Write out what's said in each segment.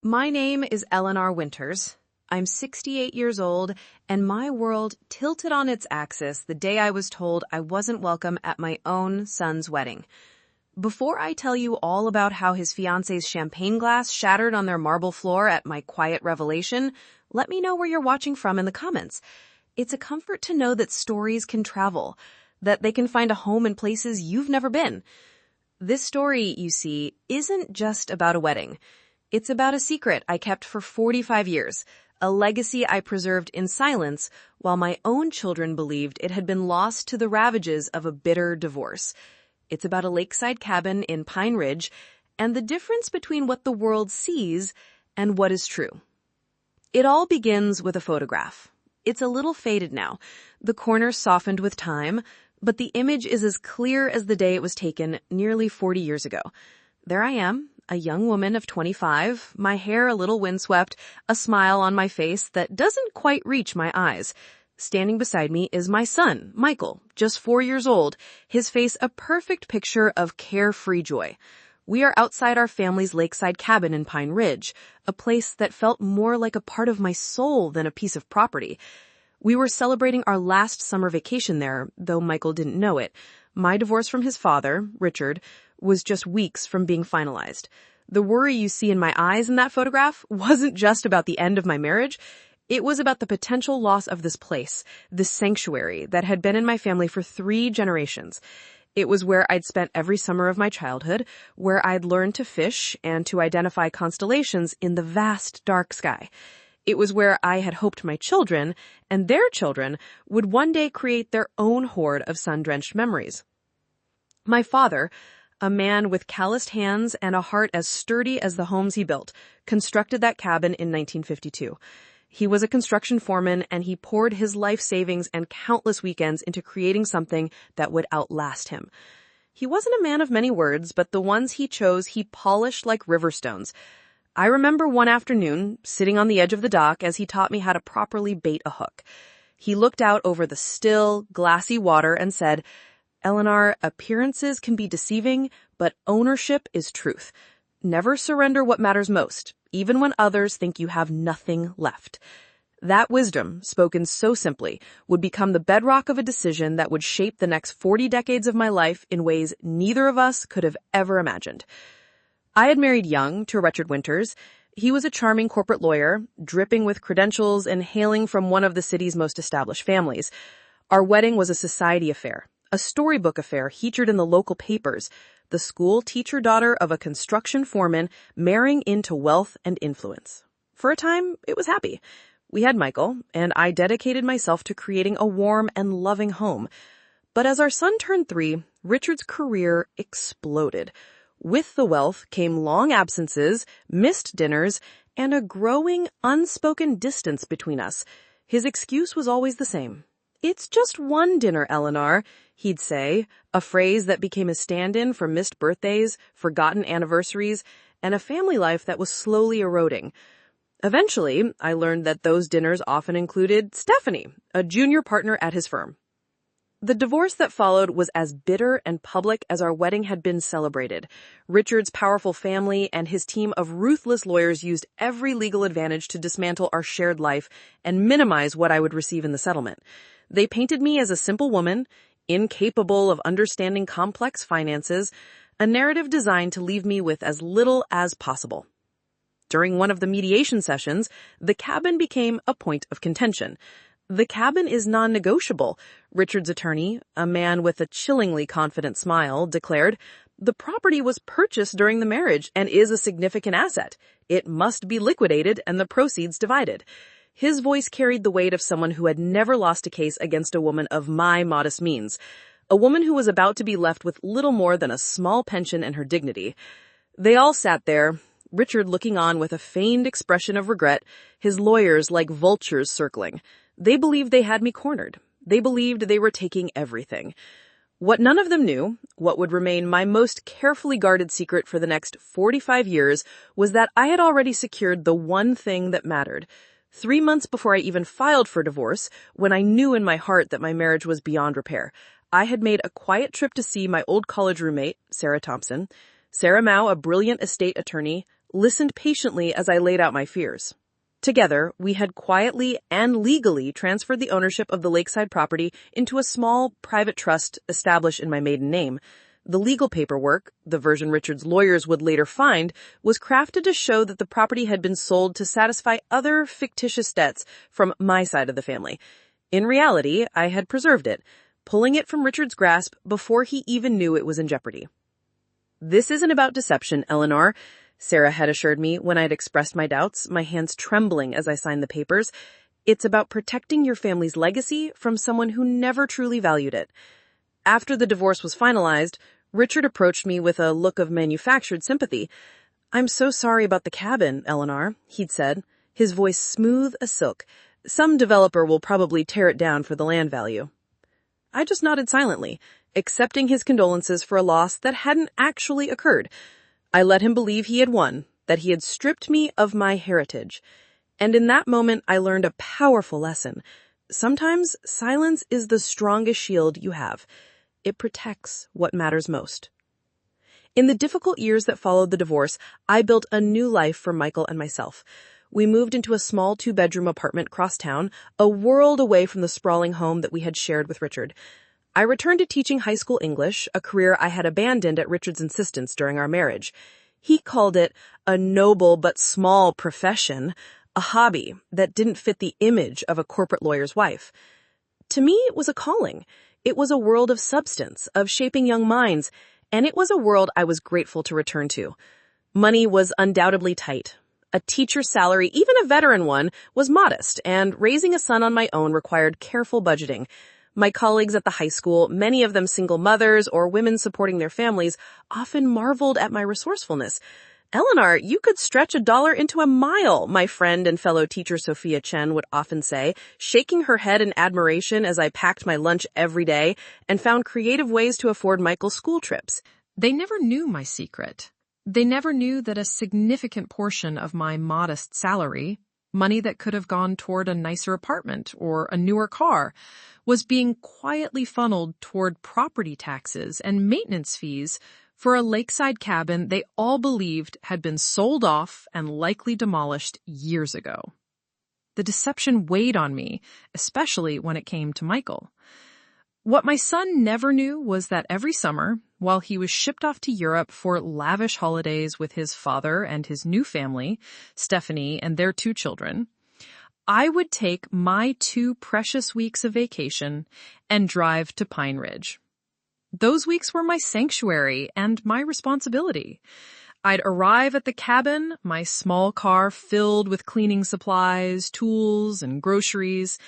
My name is Eleanor Winters. I'm 68 years old, and my world tilted on its axis the day I was told I wasn't welcome at my own son's wedding. Before I tell you all about how his fiance's champagne glass shattered on their marble floor at my quiet revelation, let me know where you're watching from in the comments. It's a comfort to know that stories can travel, that they can find a home in places you've never been. This story, you see, isn't just about a wedding. It's about a secret I kept for 45 years, a legacy I preserved in silence while my own children believed it had been lost to the ravages of a bitter divorce. It's about a lakeside cabin in Pine Ridge and the difference between what the world sees and what is true. It all begins with a photograph. It's a little faded now, the corners softened with time, but the image is as clear as the day it was taken nearly 40 years ago. There I am, a young woman of 25, my hair a little windswept, a smile on my face that doesn't quite reach my eyes. Standing beside me is my son, Michael, just 4 years old, his face a perfect picture of carefree joy. We are outside our family's lakeside cabin in Pine Ridge, a place that felt more like a part of my soul than a piece of property. We were celebrating our last summer vacation there, though Michael didn't know it. My divorce from his father, Richard, was just weeks from being finalized. The worry you see in my eyes in that photograph wasn't just about the end of my marriage. It was about the potential loss of this place, this sanctuary that had been in my family for 3 generations. It was where I'd spent every summer of my childhood, where I'd learned to fish and to identify constellations in the vast dark sky. It was where I had hoped my children and their children would one day create their own hoard of sun-drenched memories. My father, a man with calloused hands and a heart as sturdy as the homes he built, constructed that cabin in 1952. He was a construction foreman, and he poured his life savings and countless weekends into creating something that would outlast him. He wasn't a man of many words, but the ones he chose he polished like river stones. I remember one afternoon, sitting on the edge of the dock as he taught me how to properly bait a hook. He looked out over the still, glassy water and said, "Eleanor, appearances can be deceiving, but ownership is truth. Never surrender what matters most, even when others think you have nothing left." That wisdom, spoken so simply, would become the bedrock of a decision that would shape the next 40 decades of my life in ways neither of us could have ever imagined. I had married young to Richard Winters. He was a charming corporate lawyer, dripping with credentials and hailing from one of the city's most established families. Our wedding was a society affair, a storybook affair featured in the local papers, the school teacher daughter of a construction foreman marrying into wealth and influence. For a time, it was happy. We had Michael, and I dedicated myself to creating a warm and loving home. But as our son turned 3, Richard's career exploded. With the wealth came long absences, missed dinners, and a growing, unspoken distance between us. His excuse was always the same. "It's just one dinner, Eleanor," he'd say, a phrase that became a stand-in for missed birthdays, forgotten anniversaries, and a family life that was slowly eroding. Eventually, I learned that those dinners often included Stephanie, a junior partner at his firm. The divorce that followed was as bitter and public as our wedding had been celebrated. Richard's powerful family and his team of ruthless lawyers used every legal advantage to dismantle our shared life and minimize what I would receive in the settlement. They painted me as a simple woman, incapable of understanding complex finances, a narrative designed to leave me with as little as possible. During one of the mediation sessions, the cabin became a point of contention. "The cabin is non-negotiable," Richard's attorney, a man with a chillingly confident smile, declared. "The property was purchased during the marriage and is a significant asset. It must be liquidated and the proceeds divided." His voice carried the weight of someone who had never lost a case against a woman of my modest means, a woman who was about to be left with little more than a small pension and her dignity. They all sat there, Richard looking on with a feigned expression of regret, his lawyers like vultures circling. They believed they had me cornered. They believed they were taking everything. What none of them knew, what would remain my most carefully guarded secret for the next 45 years, was that I had already secured the one thing that mattered. 3 months before I even filed for divorce, when I knew in my heart that my marriage was beyond repair, I had made a quiet trip to see my old college roommate, Sarah Thompson. Sarah Mao, a brilliant estate attorney, listened patiently as I laid out my fears. Together, we had quietly and legally transferred the ownership of the lakeside property into a small, private trust established in my maiden name. The legal paperwork, the version Richard's lawyers would later find, was crafted to show that the property had been sold to satisfy other fictitious debts from my side of the family. In reality, I had preserved it, pulling it from Richard's grasp before he even knew it was in jeopardy. "This isn't about deception, Eleanor," Sarah had assured me when I had expressed my doubts, my hands trembling as I signed the papers. "It's about protecting your family's legacy from someone who never truly valued it." After the divorce was finalized, Richard approached me with a look of manufactured sympathy. "I'm so sorry about the cabin, Eleanor," he'd said, his voice smooth as silk. "Some developer will probably tear it down for the land value." I just nodded silently, accepting his condolences for a loss that hadn't actually occurred. I let him believe he had won, that he had stripped me of my heritage. And in that moment, I learned a powerful lesson. Sometimes silence is the strongest shield you have. It protects what matters most. In the difficult years that followed the divorce, I built a new life for Michael and myself. We moved into a small 2-bedroom apartment cross town, a world away from the sprawling home that we had shared with Richard. I returned to teaching high school English, a career I had abandoned at Richard's insistence during our marriage. He called it a noble but small profession, a hobby that didn't fit the image of a corporate lawyer's wife. To me, it was a calling. It was a world of substance, of shaping young minds, and it was a world I was grateful to return to. Money was undoubtedly tight. A teacher's salary, even a veteran one, was modest, and raising a son on my own required careful budgeting. My colleagues at the high school, many of them single mothers or women supporting their families, often marveled at my resourcefulness. "Eleanor, you could stretch $1 into a mile," my friend and fellow teacher Sophia Chen would often say, shaking her head in admiration as I packed my lunch every day and found creative ways to afford Michael's school trips. They never knew my secret. They never knew that a significant portion of my modest salary, money that could have gone toward a nicer apartment or a newer car, was being quietly funneled toward property taxes and maintenance fees for a lakeside cabin they all believed had been sold off and likely demolished years ago. The deception weighed on me, especially when it came to Michael. What my son never knew was that every summer, while he was shipped off to Europe for lavish holidays with his father and his new family, Stephanie and their 2 children, I would take my 2 precious weeks of vacation and drive to Pine Ridge. Those weeks were my sanctuary and my responsibility. I'd arrive at the cabin, my small car filled with cleaning supplies, tools, and groceries,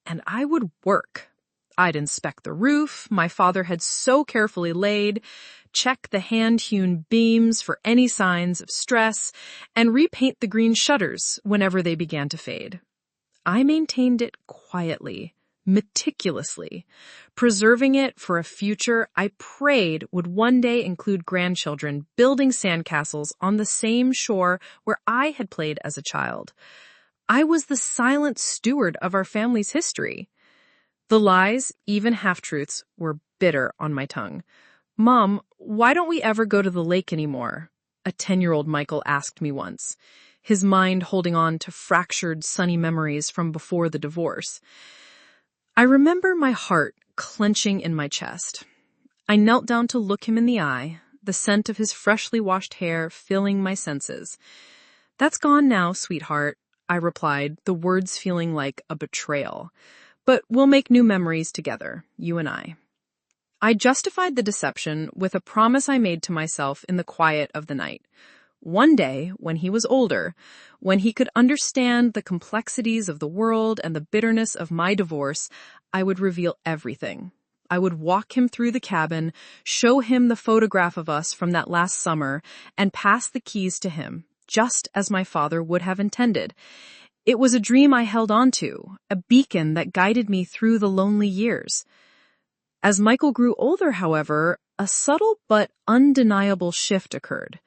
and I would work. I'd inspect the roof my father had so carefully laid, check the hand-hewn beams for any signs of stress, and repaint the green shutters whenever they began to fade. I maintained it quietly, meticulously, preserving it for a future I prayed would one day include grandchildren building sandcastles on the same shore where I had played as a child. I was the silent steward of our family's history. The lies, even half-truths, were bitter on my tongue. "Mom, why don't we ever go to the lake anymore?" a 10-year-old Michael asked me once, his mind holding on to fractured, sunny memories from before the divorce. I remember my heart clenching in my chest. I knelt down to look him in the eye, the scent of his freshly washed hair filling my senses. "That's gone now, sweetheart," I replied, the words feeling like a betrayal. "But we'll make new memories together, you and I." I justified the deception with a promise I made to myself in the quiet of the night. One day, when he was older, when he could understand the complexities of the world and the bitterness of my divorce, I would reveal everything. I would walk him through the cabin, show him the photograph of us from that last summer, and pass the keys to him, just as my father would have intended. It was a dream I held on to, a beacon that guided me through the lonely years. As Michael grew older, however, a subtle but undeniable shift occurred.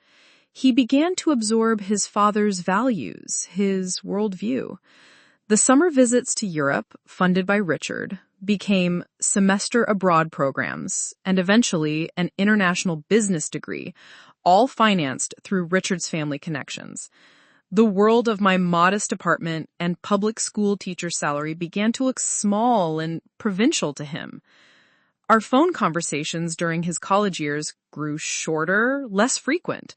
He began to absorb his father's values, his worldview. The summer visits to Europe, funded by Richard, became semester abroad programs and eventually an international business degree, all financed through Richard's family connections. The world of my modest apartment and public school teacher's salary began to look small and provincial to him. Our phone conversations during his college years grew shorter, less frequent.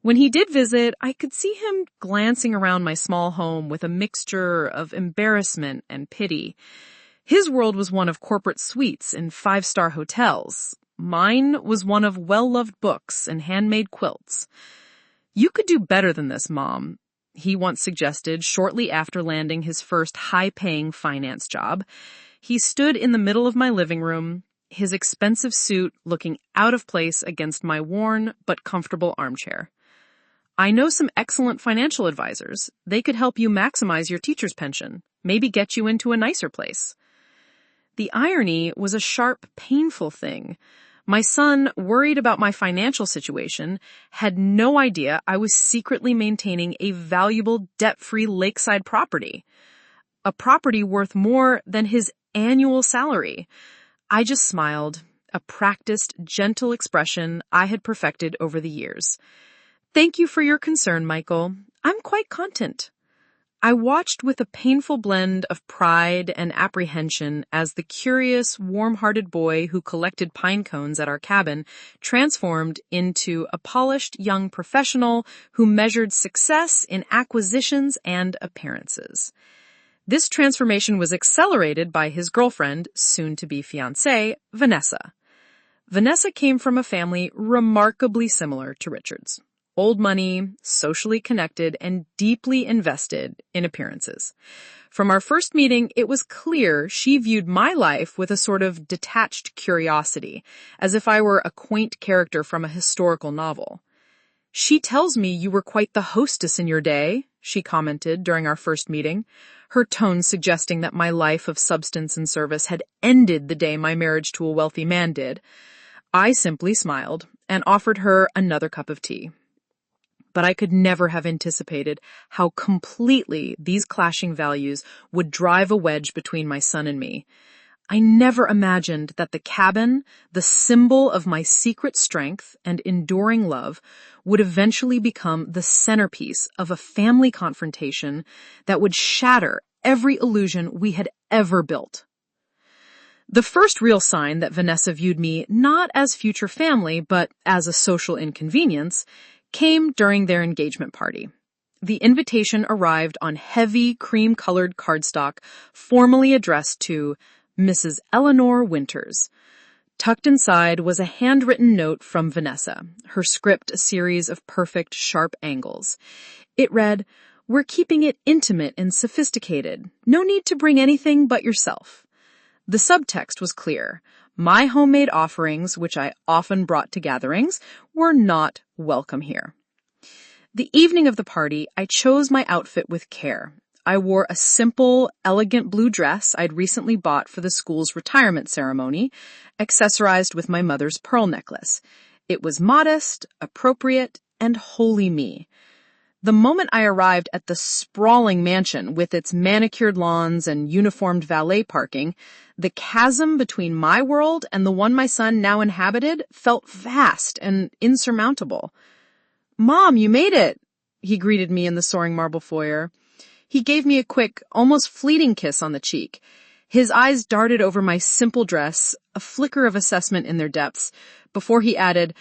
When he did visit, I could see him glancing around my small home with a mixture of embarrassment and pity. His world was one of corporate suites and five-star hotels. Mine was one of well-loved books and handmade quilts. "You could do better than this, Mom," he once suggested shortly after landing his first high-paying finance job. He stood in the middle of my living room, his expensive suit looking out of place against my worn but comfortable armchair. "I know some excellent financial advisors. They could help you maximize your teacher's pension, maybe get you into a nicer place." The irony was a sharp, painful thing. My son, worried about my financial situation, had no idea I was secretly maintaining a valuable, debt-free lakeside property. A property worth more than his annual salary. I just smiled, a practiced, gentle expression I had perfected over the years. "Thank you for your concern, Michael. I'm quite content." I watched with a painful blend of pride and apprehension as the curious, warm-hearted boy who collected pine cones at our cabin transformed into a polished young professional who measured success in acquisitions and appearances. This transformation was accelerated by his girlfriend, soon-to-be fiancée, Vanessa. Vanessa came from a family remarkably similar to Richard's. Old money, socially connected, and deeply invested in appearances. From our first meeting, it was clear she viewed my life with a sort of detached curiosity, as if I were a quaint character from a historical novel. "She tells me you were quite the hostess in your day," she commented during our first meeting, her tone suggesting that my life of substance and service had ended the day my marriage to a wealthy man did. I simply smiled and offered her another cup of tea. But I could never have anticipated how completely these clashing values would drive a wedge between my son and me. I never imagined that the cabin, the symbol of my secret strength and enduring love, would eventually become the centerpiece of a family confrontation that would shatter every illusion we had ever built. The first real sign that Vanessa viewed me not as future family, but as a social inconvenience, came during their engagement party. The invitation arrived on heavy, cream-colored cardstock formally addressed to Mrs. Eleanor Winters. Tucked inside was a handwritten note from Vanessa, her script a series of perfect, sharp angles. It read, "We're keeping it intimate and sophisticated. No need to bring anything but yourself." The subtext was clear. My homemade offerings, which I often brought to gatherings, were not welcome here. The evening of the party, I chose my outfit with care. I wore a simple, elegant blue dress I'd recently bought for the school's retirement ceremony, accessorized with my mother's pearl necklace. It was modest, appropriate, and wholly me. The moment I arrived at the sprawling mansion with its manicured lawns and uniformed valet parking, the chasm between my world and the one my son now inhabited felt vast and insurmountable. "Mom, you made it," he greeted me in the soaring marble foyer. He gave me a quick, almost fleeting kiss on the cheek. His eyes darted over my simple dress, a flicker of assessment in their depths, before he added,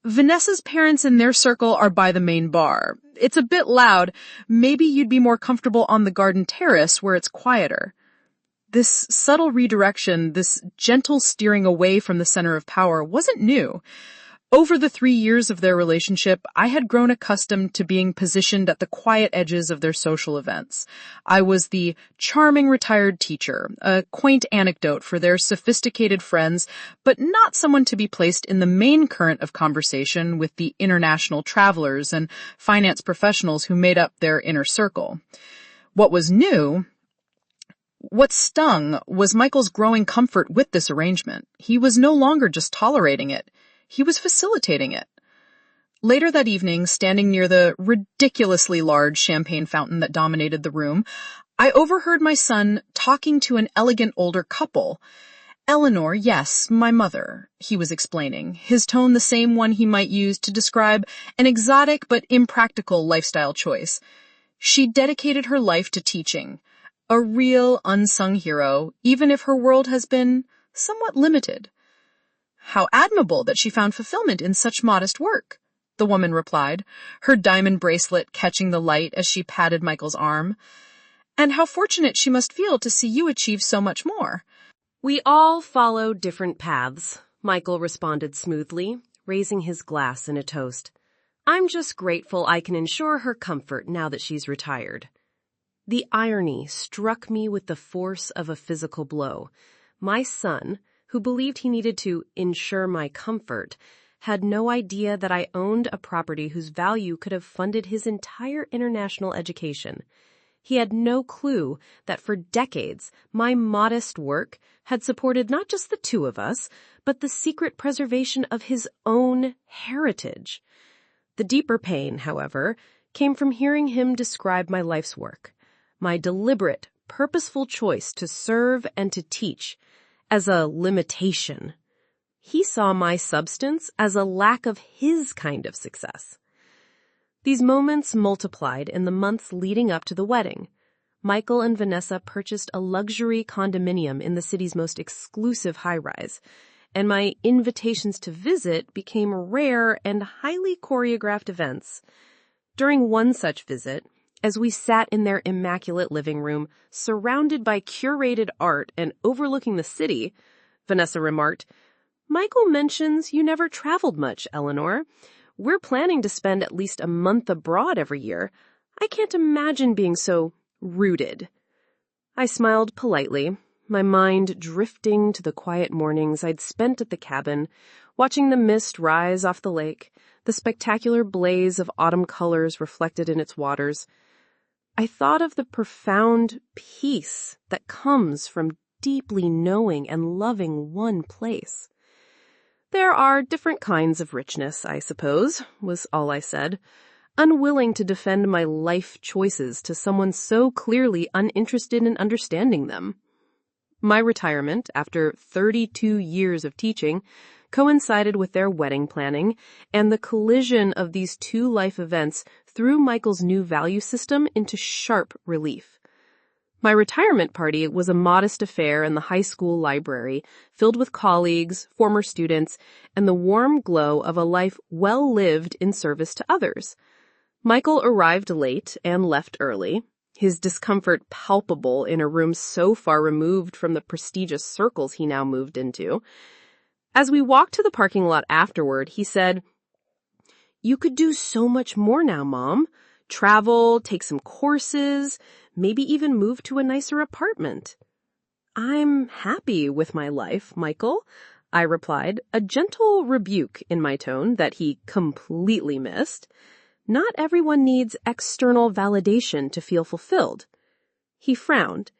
"Vanessa's parents in their circle are by the main bar. It's a bit loud. Maybe you'd be more comfortable on the garden terrace where it's quieter." This subtle redirection, this gentle steering away from the center of power wasn't new. Over the 3 years of their relationship, I had grown accustomed to being positioned at the quiet edges of their social events. I was the charming retired teacher, a quaint anecdote for their sophisticated friends, but not someone to be placed in the main current of conversation with the international travelers and finance professionals who made up their inner circle. What stung was Michael's growing comfort with this arrangement. He was no longer just tolerating it. He was facilitating it. Later that evening, standing near the ridiculously large champagne fountain that dominated the room, I overheard my son talking to an elegant older couple. Eleanor, yes, my mother, he was explaining, his tone the same one he might use to describe an exotic but impractical lifestyle choice. She dedicated her life to teaching, a real unsung hero, even if her world has been somewhat limited. How admirable that she found fulfillment in such modest work, the woman replied, her diamond bracelet catching the light as she patted Michael's arm. And how fortunate she must feel to see you achieve so much more. We all follow different paths, Michael responded smoothly, raising his glass in a toast. I'm just grateful I can ensure her comfort now that she's retired. The irony struck me with the force of a physical blow. My son, who believed he needed to ensure my comfort, had no idea that I owned a property whose value could have funded his entire international education. He had no clue that for decades my modest work had supported not just the two of us, but the secret preservation of his own heritage. The deeper pain, however, came from hearing him describe my life's work, my deliberate, purposeful choice to serve and to teach, as a limitation. He saw my substance as a lack of his kind of success. These moments multiplied in the months leading up to the wedding. Michael and Vanessa purchased a luxury condominium in the city's most exclusive high-rise, and my invitations to visit became rare and highly choreographed events. During one such visit, as we sat in their immaculate living room, surrounded by curated art and overlooking the city, Vanessa remarked, "Michael mentions you never traveled much, Eleanor. We're planning to spend at least a month abroad every year. I can't imagine being so rooted." I smiled politely, my mind drifting to the quiet mornings I'd spent at the cabin, watching the mist rise off the lake, the spectacular blaze of autumn colors reflected in its waters. I thought of the profound peace that comes from deeply knowing and loving one place. There are different kinds of richness, I suppose, was all I said, unwilling to defend my life choices to someone so clearly uninterested in understanding them. My retirement, after 32 years of teaching, coincided with their wedding planning, and the collision of these two life events threw Michael's new value system into sharp relief. My retirement party was a modest affair in the high school library, filled with colleagues, former students, and the warm glow of a life well lived in service to others. Michael arrived late and left early, his discomfort palpable in a room so far removed from the prestigious circles he now moved into. As we walked to the parking lot afterward, he said, "You could do so much more now, Mom. Travel, take some courses, maybe even move to a nicer apartment." "I'm happy with my life, Michael," I replied, a gentle rebuke in my tone that he completely missed. Not everyone needs external validation to feel fulfilled. He frowned.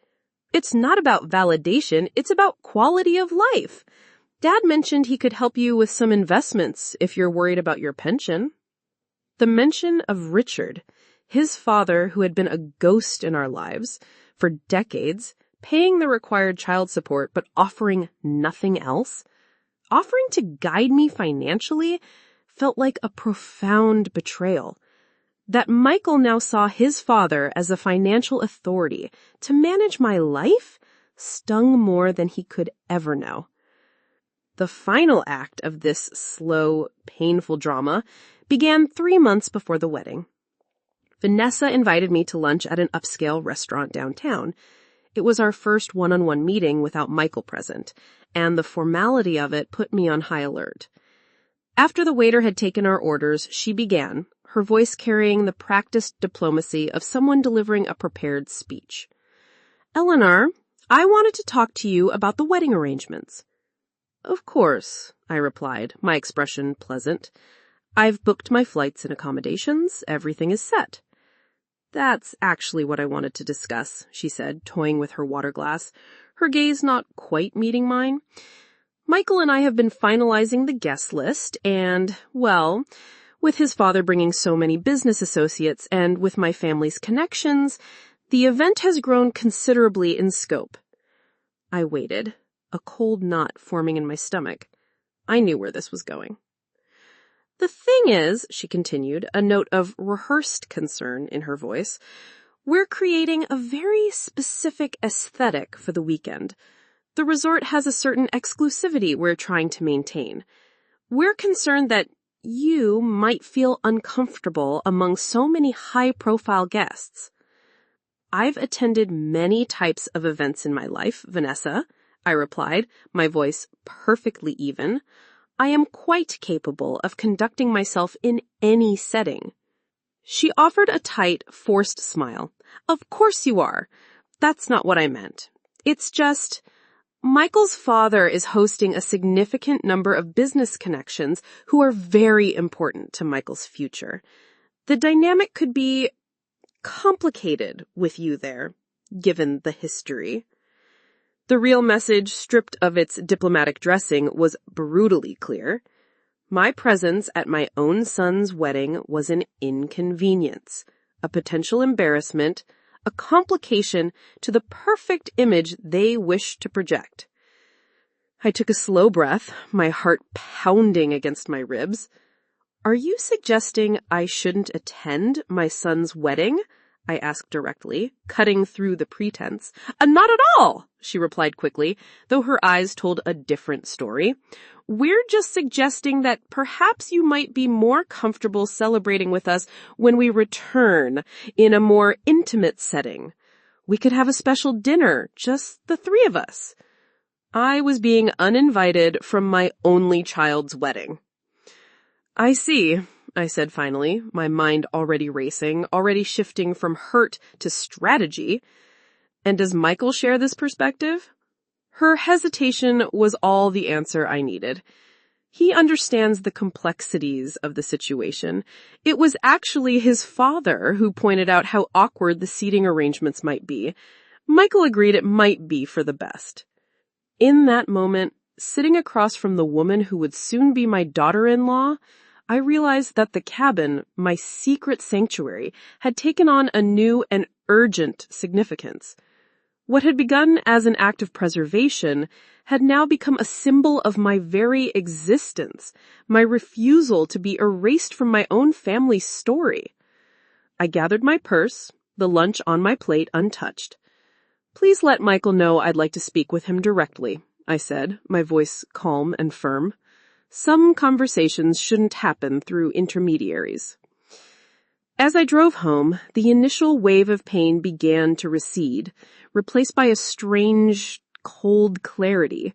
"It's not about validation, it's about quality of life. Dad mentioned he could help you with some investments if you're worried about your pension." The mention of Richard, his father who had been a ghost in our lives for decades, paying the required child support but offering nothing else, offering to guide me financially, felt like a profound betrayal. That Michael now saw his father as a financial authority to manage my life stung more than he could ever know. The final act of this slow, painful drama began 3 months before the wedding. Vanessa invited me to lunch at an upscale restaurant downtown. It was our first one-on-one meeting without Michael present, and the formality of it put me on high alert. After the waiter had taken our orders, she began, her voice carrying the practiced diplomacy of someone delivering a prepared speech. "Eleanor, I wanted to talk to you about the wedding arrangements." "Of course," I replied, my expression pleasant. "I've booked my flights and accommodations. Everything is set." "That's actually what I wanted to discuss," she said, toying with her water glass, her gaze not quite meeting mine. "Michael and I have been finalizing the guest list, and, well, with his father bringing so many business associates and with my family's connections, the event has grown considerably in scope." I waited, a cold knot forming in my stomach. I knew where this was going. The thing is, she continued, a note of rehearsed concern in her voice, we're creating a very specific aesthetic for the weekend. The resort has a certain exclusivity we're trying to maintain. We're concerned that you might feel uncomfortable among so many high-profile guests. I've attended many types of events in my life, Vanessa, I replied, my voice perfectly even. I am quite capable of conducting myself in any setting. She offered a tight, forced smile. Of course you are. That's not what I meant. It's just, Michael's father is hosting a significant number of business connections who are very important to Michael's future. The dynamic could be complicated with you there, given the history. The real message, stripped of its diplomatic dressing, was brutally clear. My presence at my own son's wedding was an inconvenience, a potential embarrassment, a complication to the perfect image they wished to project. I took a slow breath, my heart pounding against my ribs. Are you suggesting I shouldn't attend my son's wedding? I asked directly, cutting through the pretense. Not at all, she replied quickly, though her eyes told a different story. We're just suggesting that perhaps you might be more comfortable celebrating with us when we return in a more intimate setting. We could have a special dinner, just the three of us. I was being uninvited from my only child's wedding. I see, I said finally, my mind already racing, already shifting from hurt to strategy. And does Michael share this perspective? Her hesitation was all the answer I needed. He understands the complexities of the situation. It was actually his father who pointed out how awkward the seating arrangements might be. Michael agreed it might be for the best. In that moment, sitting across from the woman who would soon be my daughter-in-law, I realized that the cabin, my secret sanctuary, had taken on a new and urgent significance. What had begun as an act of preservation had now become a symbol of my very existence, my refusal to be erased from my own family's story. I gathered my purse, the lunch on my plate untouched. Please let Michael know I'd like to speak with him directly, I said, my voice calm and firm. Some conversations shouldn't happen through intermediaries. As I drove home, the initial wave of pain began to recede, replaced by a strange, cold clarity.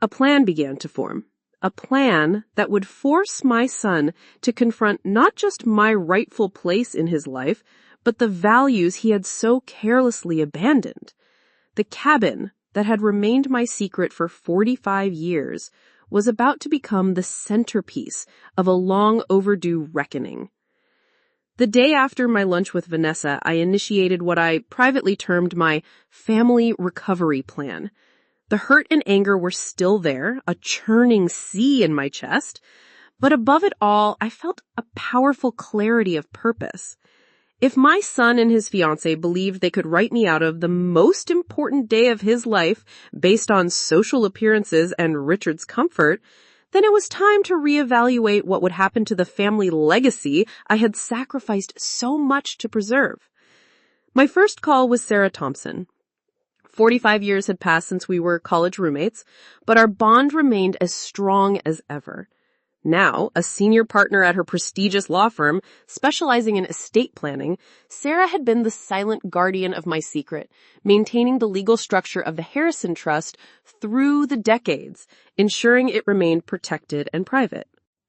A plan began to form. A plan that would force my son to confront not just my rightful place in his life, but the values he had so carelessly abandoned. The cabin that had remained my secret for 45 years was about to become the centerpiece of a long overdue reckoning. The day after my lunch with Vanessa, I initiated what I privately termed my family recovery plan. The hurt and anger were still there, a churning sea in my chest, but above it all, I felt a powerful clarity of purpose. If my son and his fiancée believed they could write me out of the most important day of his life based on social appearances and Richard's comfort, then it was time to reevaluate what would happen to the family legacy I had sacrificed so much to preserve. My first call was Sarah Thompson. 45 years had passed since we were college roommates, but our bond remained as strong as ever. Now, a senior partner at her prestigious law firm, specializing in estate planning, Sarah had been the silent guardian of my secret, maintaining the legal structure of the Harrison Trust through the decades, ensuring it remained protected and private.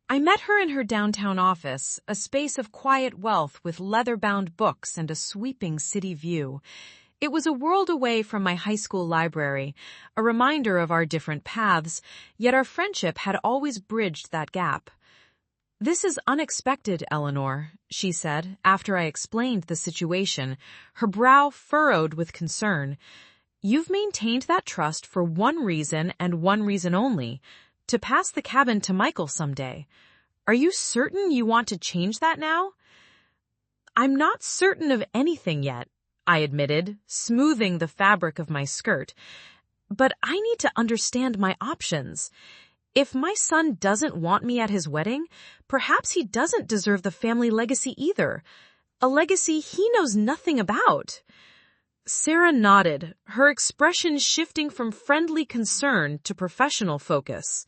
I met her in her downtown office, a space of quiet wealth with leather-bound books and a sweeping city view. It was a world away from my high school library, a reminder of our different paths, yet our friendship had always bridged that gap. "This is unexpected, Eleanor," she said, after I explained the situation, her brow furrowed with concern. "You've maintained that trust for one reason and one reason only, to pass the cabin to Michael someday. Are you certain you want to change that now?" "I'm not certain of anything yet," I admitted, smoothing the fabric of my skirt. But I need to understand my options. If my son doesn't want me at his wedding, perhaps he doesn't deserve the family legacy either. A legacy he knows nothing about. Sarah nodded, her expression shifting from friendly concern to professional focus.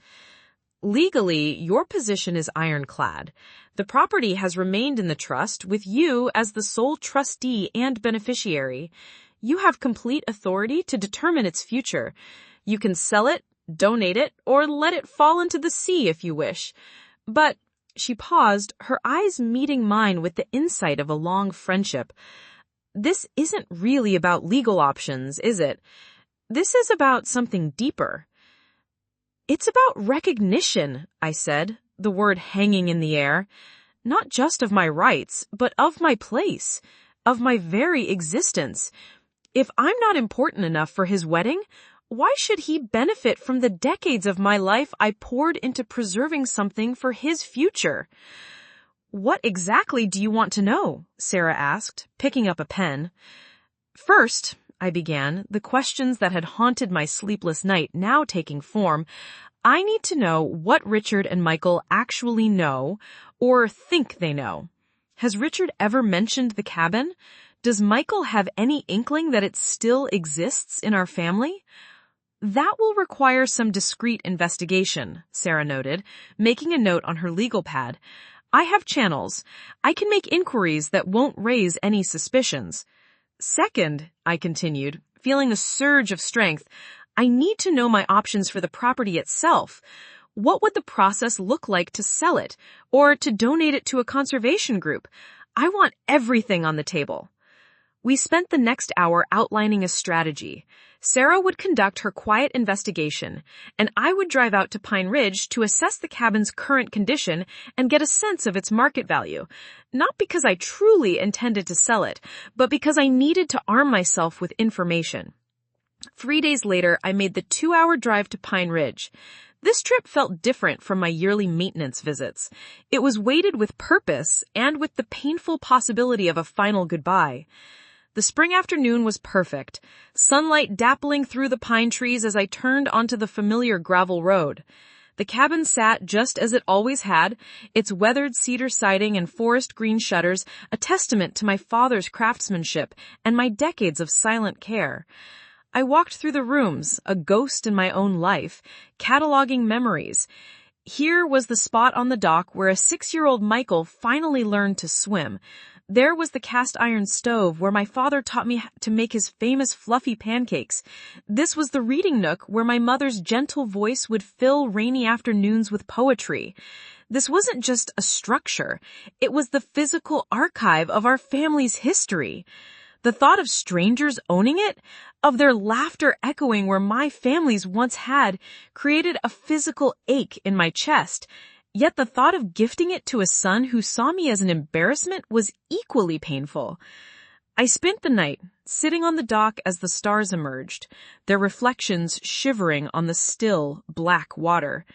Legally, your position is ironclad. The property has remained in the trust with you as the sole trustee and beneficiary. You have complete authority to determine its future. You can sell it, donate it, or let it fall into the sea if you wish. But, she paused, her eyes meeting mine with the insight of a long friendship. This isn't really about legal options, is it? This is about something deeper. It's about recognition, I said, the word hanging in the air. Not just of my rights, but of my place, of my very existence. If I'm not important enough for his wedding, why should he benefit from the decades of my life I poured into preserving something for his future? What exactly do you want to know? Sarah asked, picking up a pen. First, I began, the questions that had haunted my sleepless night now taking form. I need to know what Richard and Michael actually know, or think they know. Has Richard ever mentioned the cabin? Does Michael have any inkling that it still exists in our family? That will require some discreet investigation, Sarah noted, making a note on her legal pad. I have channels. I can make inquiries that won't raise any suspicions. Second, I continued, feeling a surge of strength, I need to know my options for the property itself. What would the process look like to sell it, or to donate it to a conservation group? I want everything on the table. We spent the next hour outlining a strategy. Sarah would conduct her quiet investigation, and I would drive out to Pine Ridge to assess the cabin's current condition and get a sense of its market value. Not because I truly intended to sell it, but because I needed to arm myself with information. 3 days later, I made the 2-hour drive to Pine Ridge. This trip felt different from my yearly maintenance visits. It was weighted with purpose and with the painful possibility of a final goodbye. The spring afternoon was perfect, sunlight dappling through the pine trees as I turned onto the familiar gravel road. The cabin sat just as it always had, its weathered cedar siding and forest green shutters a testament to my father's craftsmanship and my decades of silent care. I walked through the rooms, a ghost in my own life, cataloging memories. Here was the spot on the dock where a 6-year-old Michael finally learned to swim. There was the cast iron stove where my father taught me to make his famous fluffy pancakes. This was the reading nook where my mother's gentle voice would fill rainy afternoons with poetry. This wasn't just a structure. It was the physical archive of our family's history. The thought of strangers owning it, of their laughter echoing where my family's once had, created a physical ache in my chest. Yet the thought of gifting it to a son who saw me as an embarrassment was equally painful. I spent the night, sitting on the dock as the stars emerged, their reflections shivering on the still, black water.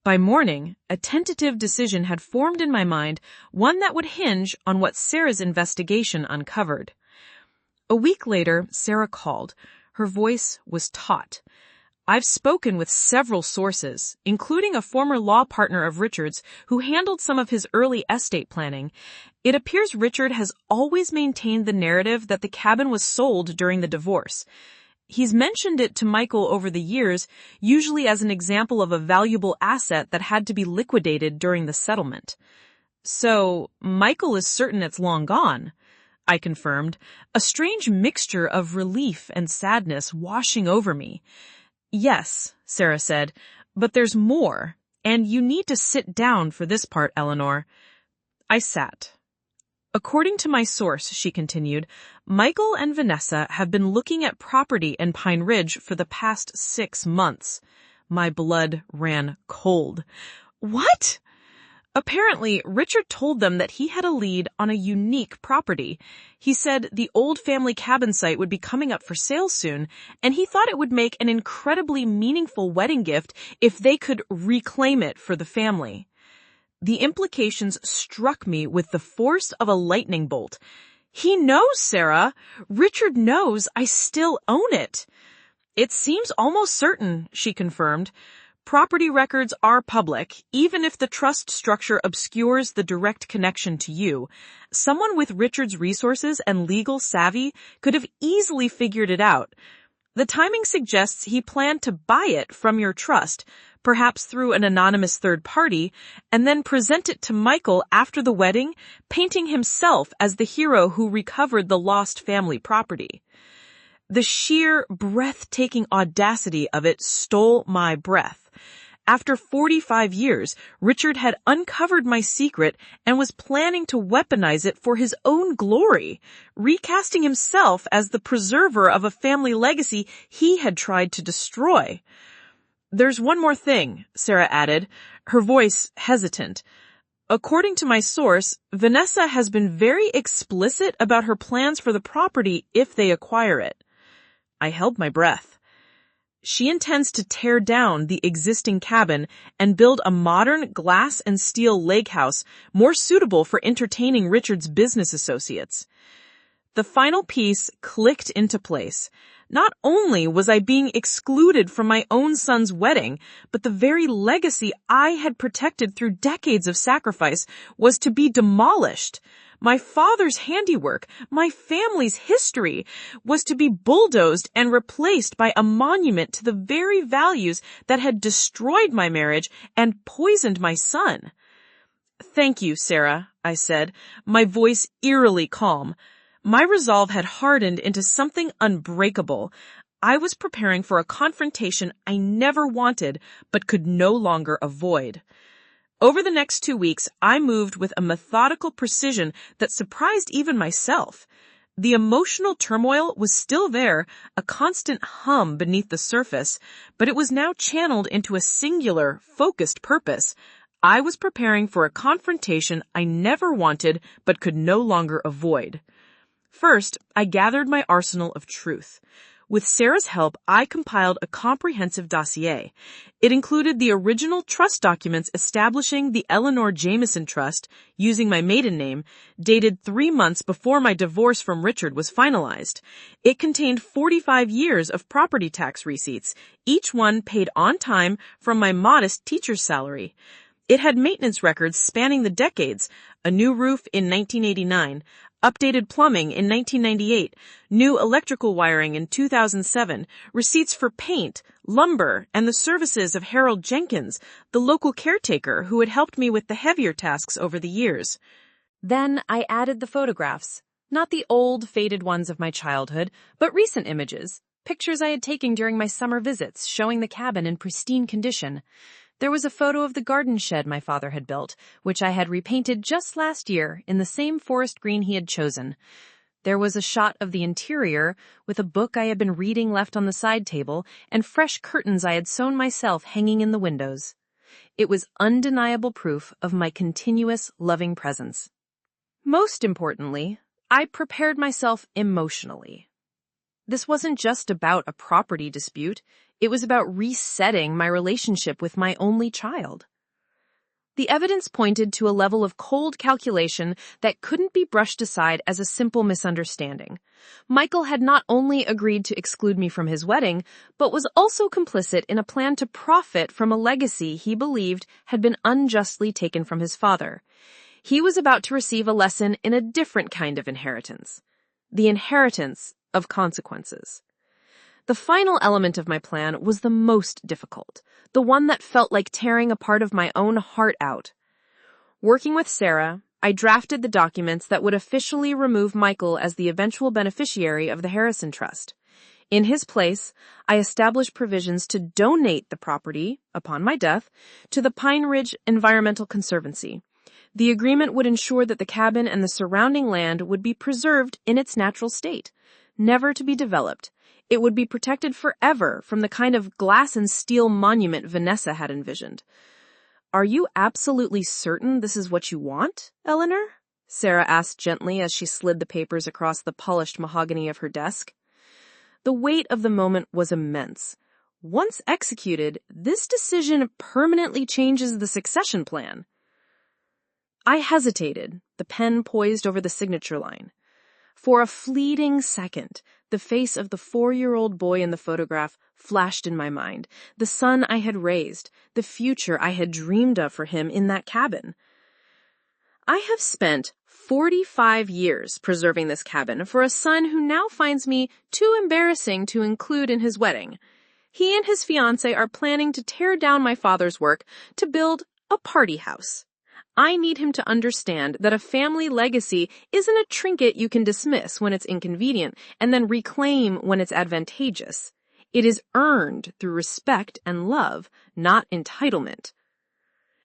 By morning, a tentative decision had formed in my mind, one that would hinge on what Sarah's investigation uncovered. A week later, Sarah called. Her voice was taut. I've spoken with several sources, including a former law partner of Richard's who handled some of his early estate planning. It appears Richard has always maintained the narrative that the cabin was sold during the divorce. He's mentioned it to Michael over the years, usually as an example of a valuable asset that had to be liquidated during the settlement. So, Michael is certain it's long gone, I confirmed, a strange mixture of relief and sadness washing over me. Yes, Sarah said, but there's more, and you need to sit down for this part, Eleanor. I sat. According to my source, she continued, Michael and Vanessa have been looking at property in Pine Ridge for the past 6 months. My blood ran cold. What? Apparently, Richard told them that he had a lead on a unique property. He said the old family cabin site would be coming up for sale soon, and he thought it would make an incredibly meaningful wedding gift if they could reclaim it for the family. The implications struck me with the force of a lightning bolt. He knows, Sarah. Richard knows I still own it. It seems almost certain, she confirmed. Property records are public, even if the trust structure obscures the direct connection to you. Someone with Richard's resources and legal savvy could have easily figured it out. The timing suggests he planned to buy it from your trust, perhaps through an anonymous third party, and then present it to Michael after the wedding, painting himself as the hero who recovered the lost family property. The sheer, breathtaking audacity of it stole my breath. After 45 years, Richard had uncovered my secret and was planning to weaponize it for his own glory, recasting himself as the preserver of a family legacy he had tried to destroy. There's one more thing, Sarah added, her voice hesitant. According to my source, Vanessa has been very explicit about her plans for the property if they acquire it. I held my breath. She intends to tear down the existing cabin and build a modern glass and steel lake house more suitable for entertaining Richard's business associates. The final piece clicked into place. Not only was I being excluded from my own son's wedding, but the very legacy I had protected through decades of sacrifice was to be demolished. My father's handiwork, my family's history, was to be bulldozed and replaced by a monument to the very values that had destroyed my marriage and poisoned my son. Thank you, Sarah, I said, my voice eerily calm. My resolve had hardened into something unbreakable. I was preparing for a confrontation I never wanted but could no longer avoid. Over the next 2 weeks, I moved with a methodical precision that surprised even myself. The emotional turmoil was still there, a constant hum beneath the surface, but it was now channeled into a singular, focused purpose. I was preparing for a confrontation I never wanted but could no longer avoid. First, I gathered my arsenal of truth. With Sarah's help, I compiled a comprehensive dossier. It included the original trust documents establishing the Eleanor Jameson Trust, using my maiden name, dated 3 months before my divorce from Richard was finalized. It contained 45 years of property tax receipts, each one paid on time from my modest teacher's salary. It had maintenance records spanning the decades, a new roof in 1989, updated plumbing in 1998, new electrical wiring in 2007, receipts for paint, lumber, and the services of Harold Jenkins, the local caretaker who had helped me with the heavier tasks over the years. Then I added the photographs, not the old, faded ones of my childhood, but recent images, pictures I had taken during my summer visits showing the cabin in pristine condition. There was a photo of the garden shed my father had built, which I had repainted just last year in the same forest green he had chosen. There was a shot of the interior, with a book I had been reading left on the side table, and fresh curtains I had sewn myself hanging in the windows. It was undeniable proof of my continuous, loving presence. Most importantly, I prepared myself emotionally. This wasn't just about a property dispute. It was about resetting my relationship with my only child. The evidence pointed to a level of cold calculation that couldn't be brushed aside as a simple misunderstanding. Michael had not only agreed to exclude me from his wedding, but was also complicit in a plan to profit from a legacy he believed had been unjustly taken from his father. He was about to receive a lesson in a different kind of inheritance. The inheritance of consequences. The final element of my plan was the most difficult, the one that felt like tearing a part of my own heart out. Working with Sarah, I drafted the documents that would officially remove Michael as the eventual beneficiary of the Harrison Trust. In his place, I established provisions to donate the property, upon my death, to the Pine Ridge Environmental Conservancy. The agreement would ensure that the cabin and the surrounding land would be preserved in its natural state, never to be developed. It would be protected forever from the kind of glass and steel monument Vanessa had envisioned. "Are you absolutely certain this is what you want, Eleanor?" Sarah asked gently as she slid the papers across the polished mahogany of her desk. The weight of the moment was immense. Once executed, this decision permanently changes the succession plan. I hesitated, the pen poised over the signature line. For a fleeting second, The face of the 4-year-old boy in the photograph flashed in my mind, the son I had raised, the future I had dreamed of for him in that cabin. I have spent 45 years preserving this cabin for a son who now finds me too embarrassing to include in his wedding. He and his fiancée are planning to tear down my father's work to build a party house. I need him to understand that a family legacy isn't a trinket you can dismiss when it's inconvenient and then reclaim when it's advantageous. It is earned through respect and love, not entitlement.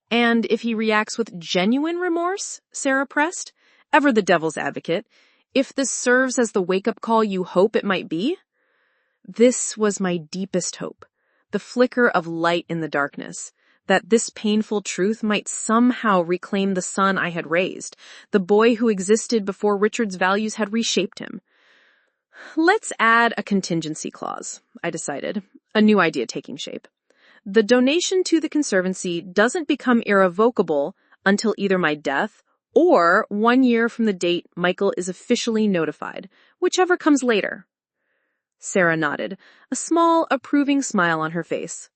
And if he reacts with genuine remorse, Sarah pressed, ever the devil's advocate, if this serves as the wake-up call you hope it might be? This was my deepest hope, the flicker of light in the darkness, that this painful truth might somehow reclaim the son I had raised, the boy who existed before Richard's values had reshaped him. Let's add a contingency clause, I decided, a new idea taking shape. The donation to the Conservancy doesn't become irrevocable until either my death or 1 year from the date Michael is officially notified, whichever comes later. Sarah nodded, a small, approving smile on her face.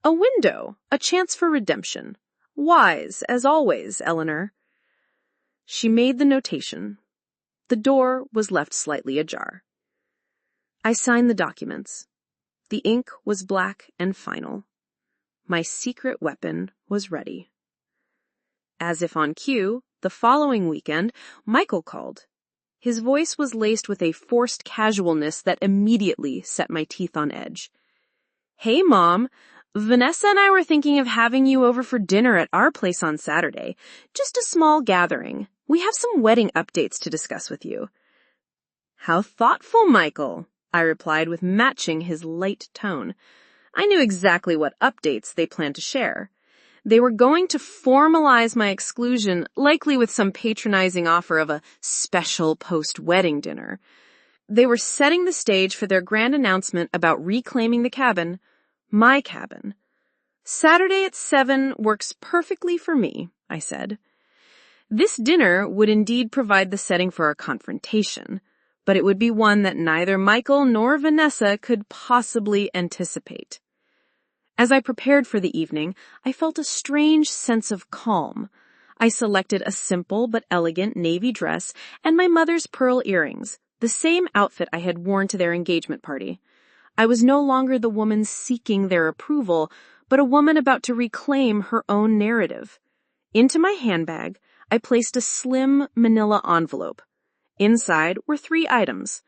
A window, a chance for redemption. Wise, as always, Eleanor. She made the notation. The door was left slightly ajar. I signed the documents. The ink was black and final. My secret weapon was ready. As if on cue, the following weekend, Michael called. His voice was laced with a forced casualness that immediately set my teeth on edge. Hey, Mom. Vanessa and I were thinking of having you over for dinner at our place on Saturday. Just a small gathering. We have some wedding updates to discuss with you. How thoughtful, Michael, I replied with matching his light tone. I knew exactly what updates they planned to share. They were going to formalize my exclusion, likely with some patronizing offer of a special post-wedding dinner. They were setting the stage for their grand announcement about reclaiming the cabin, my cabin. Saturday at 7 works perfectly for me, I said. This dinner would indeed provide the setting for our confrontation, but it would be one that neither Michael nor Vanessa could possibly anticipate. As I prepared for the evening, I felt a strange sense of calm. I selected a simple but elegant navy dress and my mother's pearl earrings, the same outfit I had worn to their engagement party. I was no longer the woman seeking their approval, but a woman about to reclaim her own narrative. Into my handbag, I placed a slim manila envelope. Inside were 3 items: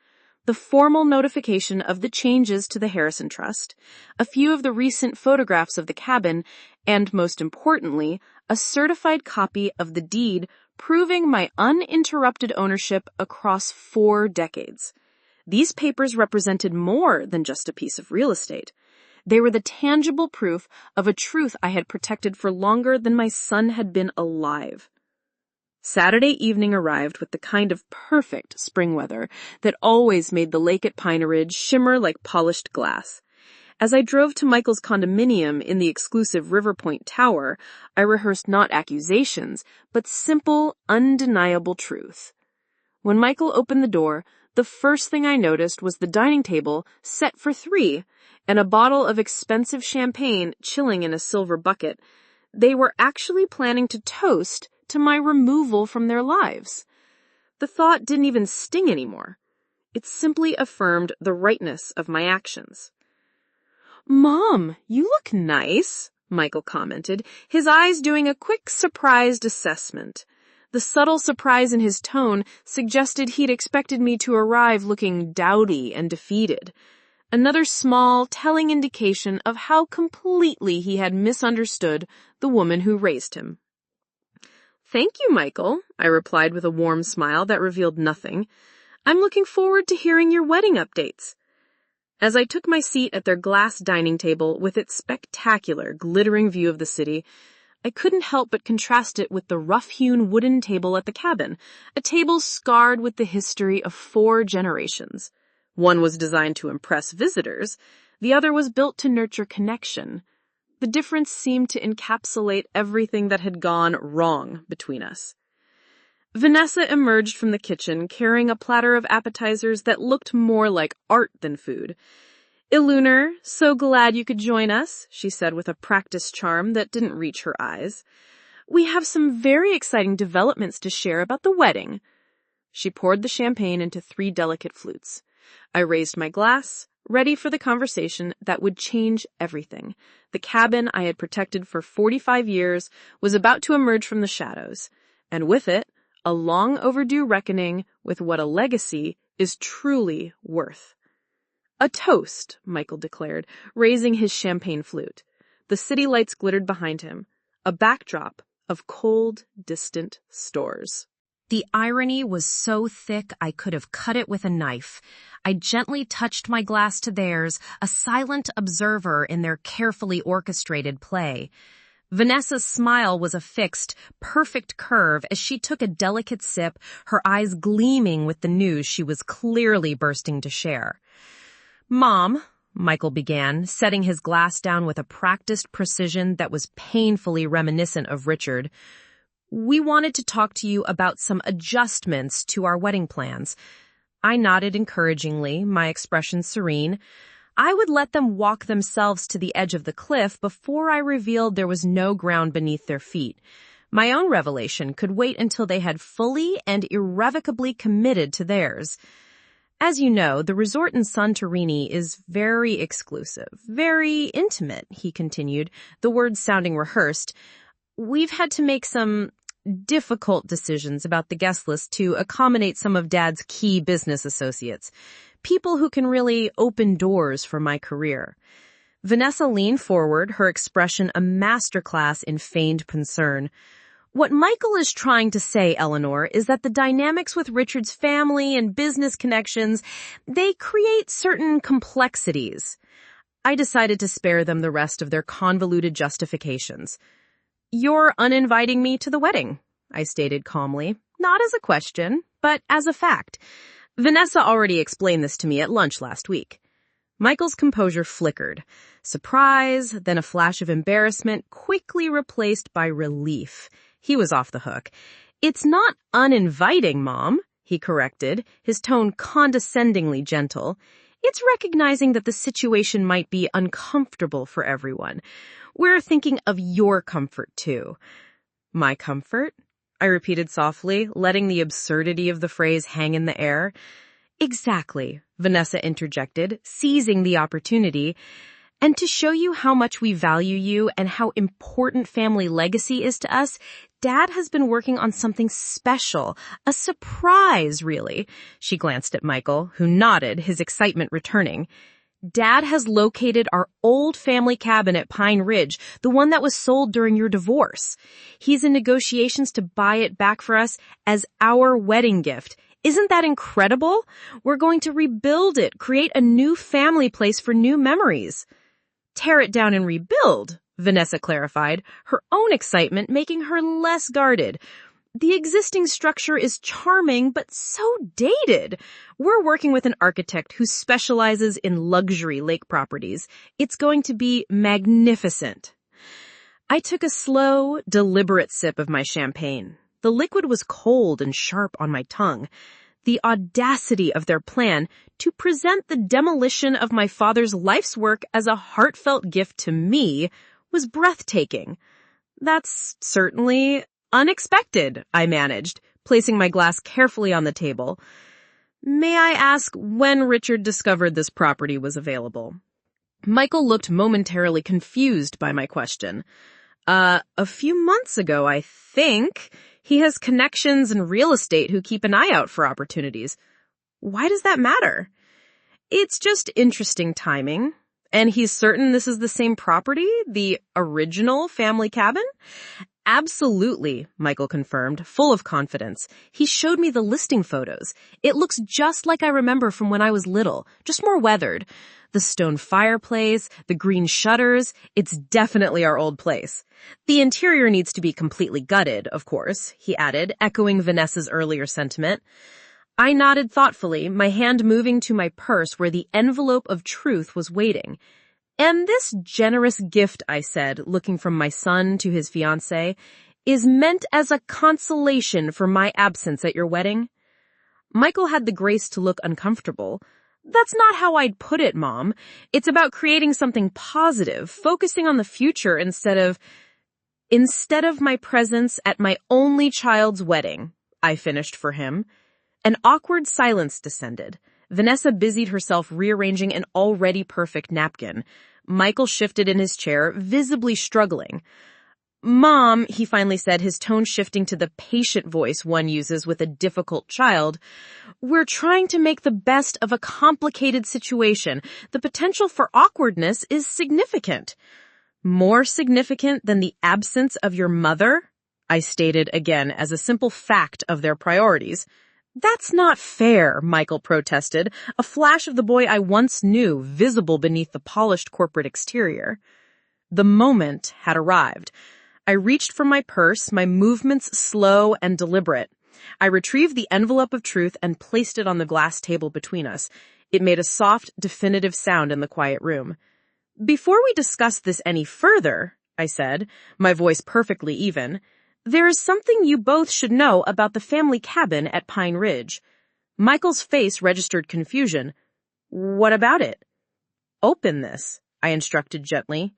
the formal notification of the changes to the Harrison Trust, a few of the recent photographs of the cabin, and most importantly, a certified copy of the deed proving my uninterrupted ownership across 4 decades. These papers represented more than just a piece of real estate. They were the tangible proof of a truth I had protected for longer than my son had been alive. Saturday evening arrived with the kind of perfect spring weather that always made the lake at Pine Ridge shimmer like polished glass. As I drove to Michael's condominium in the exclusive River Point Tower, I rehearsed not accusations, but simple, undeniable truth. When Michael opened the door, the first thing I noticed was the dining table set for 3 and a bottle of expensive champagne chilling in a silver bucket. They were actually planning to toast to my removal from their lives. The thought didn't even sting anymore. It simply affirmed the rightness of my actions. Mom, you look nice, Michael commented, his eyes doing a quick, surprised assessment. The subtle surprise in his tone suggested he'd expected me to arrive looking dowdy and defeated. Another small, telling indication of how completely he had misunderstood the woman who raised him. Thank you, Michael, I replied with a warm smile that revealed nothing. I'm looking forward to hearing your wedding updates. As I took my seat at their glass dining table with its spectacular, glittering view of the city, I couldn't help but contrast it with the rough-hewn wooden table at the cabin, a table scarred with the history of 4 generations. One was designed to impress visitors, the other was built to nurture connection. The difference seemed to encapsulate everything that had gone wrong between us. Vanessa emerged from the kitchen carrying a platter of appetizers that looked more like art than food. "Ilunar, so glad you could join us," she said with a practiced charm that didn't reach her eyes. "We have some very exciting developments to share about the wedding." She poured the champagne into 3 delicate flutes. I raised my glass, ready for the conversation that would change everything. The cabin I had protected for 45 years was about to emerge from the shadows, and with it, a long overdue reckoning with what a legacy is truly worth. "A toast," Michael declared, raising his champagne flute. The city lights glittered behind him, a backdrop of cold, distant stores. The irony was so thick I could have cut it with a knife. I gently touched my glass to theirs, a silent observer in their carefully orchestrated play. Vanessa's smile was a fixed, perfect curve as she took a delicate sip, her eyes gleaming with the news she was clearly bursting to share. "Mom," Michael began, setting his glass down with a practiced precision that was painfully reminiscent of Richard, "we wanted to talk to you about some adjustments to our wedding plans." I nodded encouragingly, my expression serene. I would let them walk themselves to the edge of the cliff before I revealed there was no ground beneath their feet. My own revelation could wait until they had fully and irrevocably committed to theirs. "As you know, the resort in Santorini is very exclusive, very intimate," he continued, the words sounding rehearsed. "We've had to make some difficult decisions about the guest list to accommodate some of Dad's key business associates, people who can really open doors for my career." Vanessa leaned forward, her expression a masterclass in feigned concern. "What Michael is trying to say, Eleanor, is that the dynamics with Richard's family and business connections, they create certain complexities." I decided to spare them the rest of their convoluted justifications. "You're uninviting me to the wedding," I stated calmly, not as a question, but as a fact. "Vanessa already explained this to me at lunch last week." Michael's composure flickered. Surprise, then a flash of embarrassment, quickly replaced by relief. He was off the hook. "It's not uninviting, Mom," he corrected, his tone condescendingly gentle. "It's recognizing that the situation might be uncomfortable for everyone. We're thinking of your comfort, too." "My comfort?" I repeated softly, letting the absurdity of the phrase hang in the air. "Exactly," Vanessa interjected, seizing the opportunity. "And to show you how much we value you and how important family legacy is to us, Dad has been working on something special, a surprise, really." She glanced at Michael, who nodded, his excitement returning. "Dad has located our old family cabin at Pine Ridge, the one that was sold during your divorce. He's in negotiations to buy it back for us as our wedding gift. Isn't that incredible? We're going to rebuild it, create a new family place for new memories." "Tear it down and rebuild," Vanessa clarified, her own excitement making her less guarded. "The existing structure is charming, but so dated. We're working with an architect who specializes in luxury lake properties. It's going to be magnificent." I took a slow, deliberate sip of my champagne. The liquid was cold and sharp on my tongue. The audacity of their plan to present the demolition of my father's life's work as a heartfelt gift to me was breathtaking. "That's certainly unexpected," I managed, placing my glass carefully on the table. "May I ask when Richard discovered this property was available?" Michael looked momentarily confused by my question. A few months ago, I think. He has connections in real estate who keep an eye out for opportunities." "Why does that matter?" "It's just interesting timing." "And he's certain this is the same property, the original family cabin?" "Absolutely," Michael confirmed, full of confidence. "He showed me the listing photos. It looks just like I remember from when I was little, just more weathered. The stone fireplace, the green shutters, it's definitely our old place. The interior needs to be completely gutted, of course," he added, echoing Vanessa's earlier sentiment. I nodded thoughtfully, my hand moving to my purse where the envelope of truth was waiting. "And this generous gift," I said, looking from my son to his fiancée, is meant as a consolation for my absence at your wedding." Michael had the grace to look uncomfortable. "That's not how I'd put it, Mom. It's about creating something positive, focusing on the future instead of my presence at my only child's wedding," I finished for him. An awkward silence descended. Vanessa busied herself rearranging an already perfect napkin. Michael shifted in his chair, visibly struggling. "Mom," he finally said, his tone shifting to the patient voice one uses with a difficult child, "we're trying to make the best of a complicated situation. The potential for awkwardness is significant." "More significant than the absence of your mother?" I stated again as a simple fact of their priorities. "That's not fair," Michael protested, a flash of the boy I once knew visible beneath the polished corporate exterior. The moment had arrived. I reached for my purse, my movements slow and deliberate. I retrieved the envelope of truth and placed it on the glass table between us. It made a soft, definitive sound in the quiet room. "Before we discuss this any further," I said, my voice perfectly even, "there is something you both should know about the family cabin at Pine Ridge." Michael's face registered confusion. "What about it?" "Open this," I instructed gently.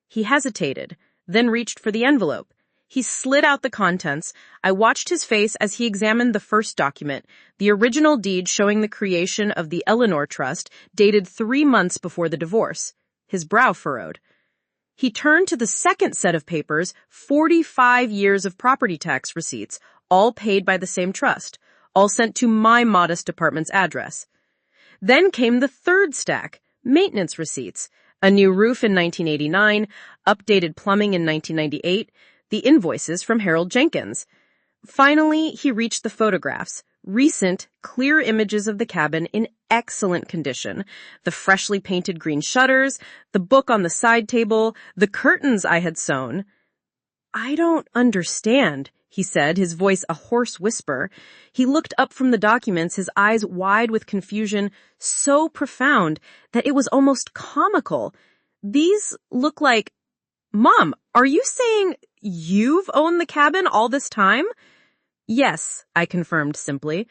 He hesitated, then reached for the envelope. He slid out the contents. I watched his face as he examined the first document, the original deed showing the creation of the Eleanor Trust, dated 3 months before the divorce. His brow furrowed. He turned to the second set of papers, 45 years of property tax receipts, all paid by the same trust, all sent to my modest apartment's address. Then came the third stack, maintenance receipts, a new roof in 1989, updated plumbing in 1998, the invoices from Harold Jenkins. Finally, he reached the photographs, recent, clear images of the cabin in excellent condition, the freshly painted green shutters, the book on the side table, the curtains I had sewn. "I don't understand," he said, his voice a hoarse whisper. He looked up from the documents, his eyes wide with confusion, so profound that it was almost comical. "These look like—" "Mom, are you saying you've owned the cabin all this time?" "Yes," I confirmed simply.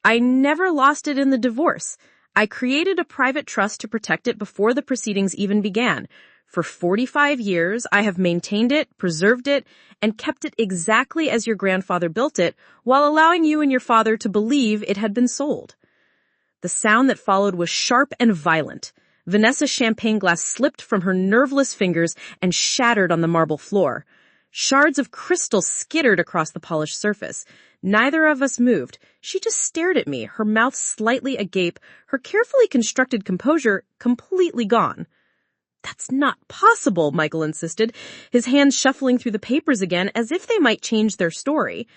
"I never lost it in the divorce. I created a private trust to protect it before the proceedings even began. For 45 years, I have maintained it, preserved it, and kept it exactly as your grandfather built it, while allowing you and your father to believe it had been sold." The sound that followed was sharp and violent. Vanessa's champagne glass slipped from her nerveless fingers and shattered on the marble floor. Shards of crystal skittered across the polished surface. Neither of us moved. She just stared at me, her mouth slightly agape, her carefully constructed composure completely gone. "That's not possible," Michael insisted, his hands shuffling through the papers again as if they might change their story.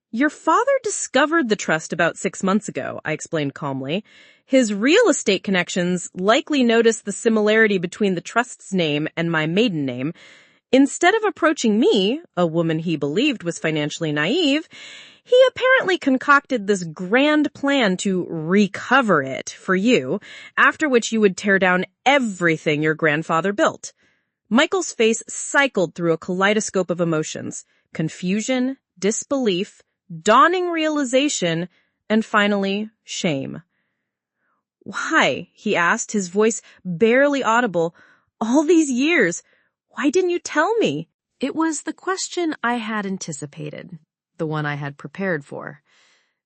"Your father discovered the trust about 6 months ago," I explained calmly. "His real estate connections likely noticed the similarity between the trust's name and my maiden name. Instead of approaching me, a woman he believed was financially naive, he apparently concocted this grand plan to recover it for you, after which you would tear down everything your grandfather built." Michael's face cycled through a kaleidoscope of emotions: confusion, disbelief, dawning realization, and finally, shame. "Why?" he asked, his voice barely audible. "All these years, why didn't you tell me?" It was the question I had anticipated, the one I had prepared for.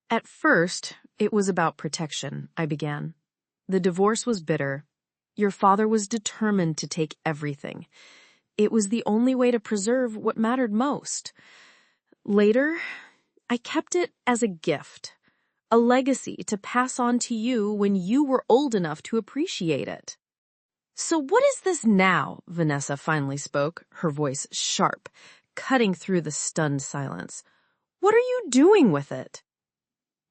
"At first, it was about protection," I began. "The divorce was bitter. Your father was determined to take everything. It was the only way to preserve what mattered most. Later, I kept it as a gift, a legacy to pass on to you when you were old enough to appreciate it." "So what is this now?" Vanessa finally spoke, her voice sharp, cutting through the stunned silence. "What are you doing with it?"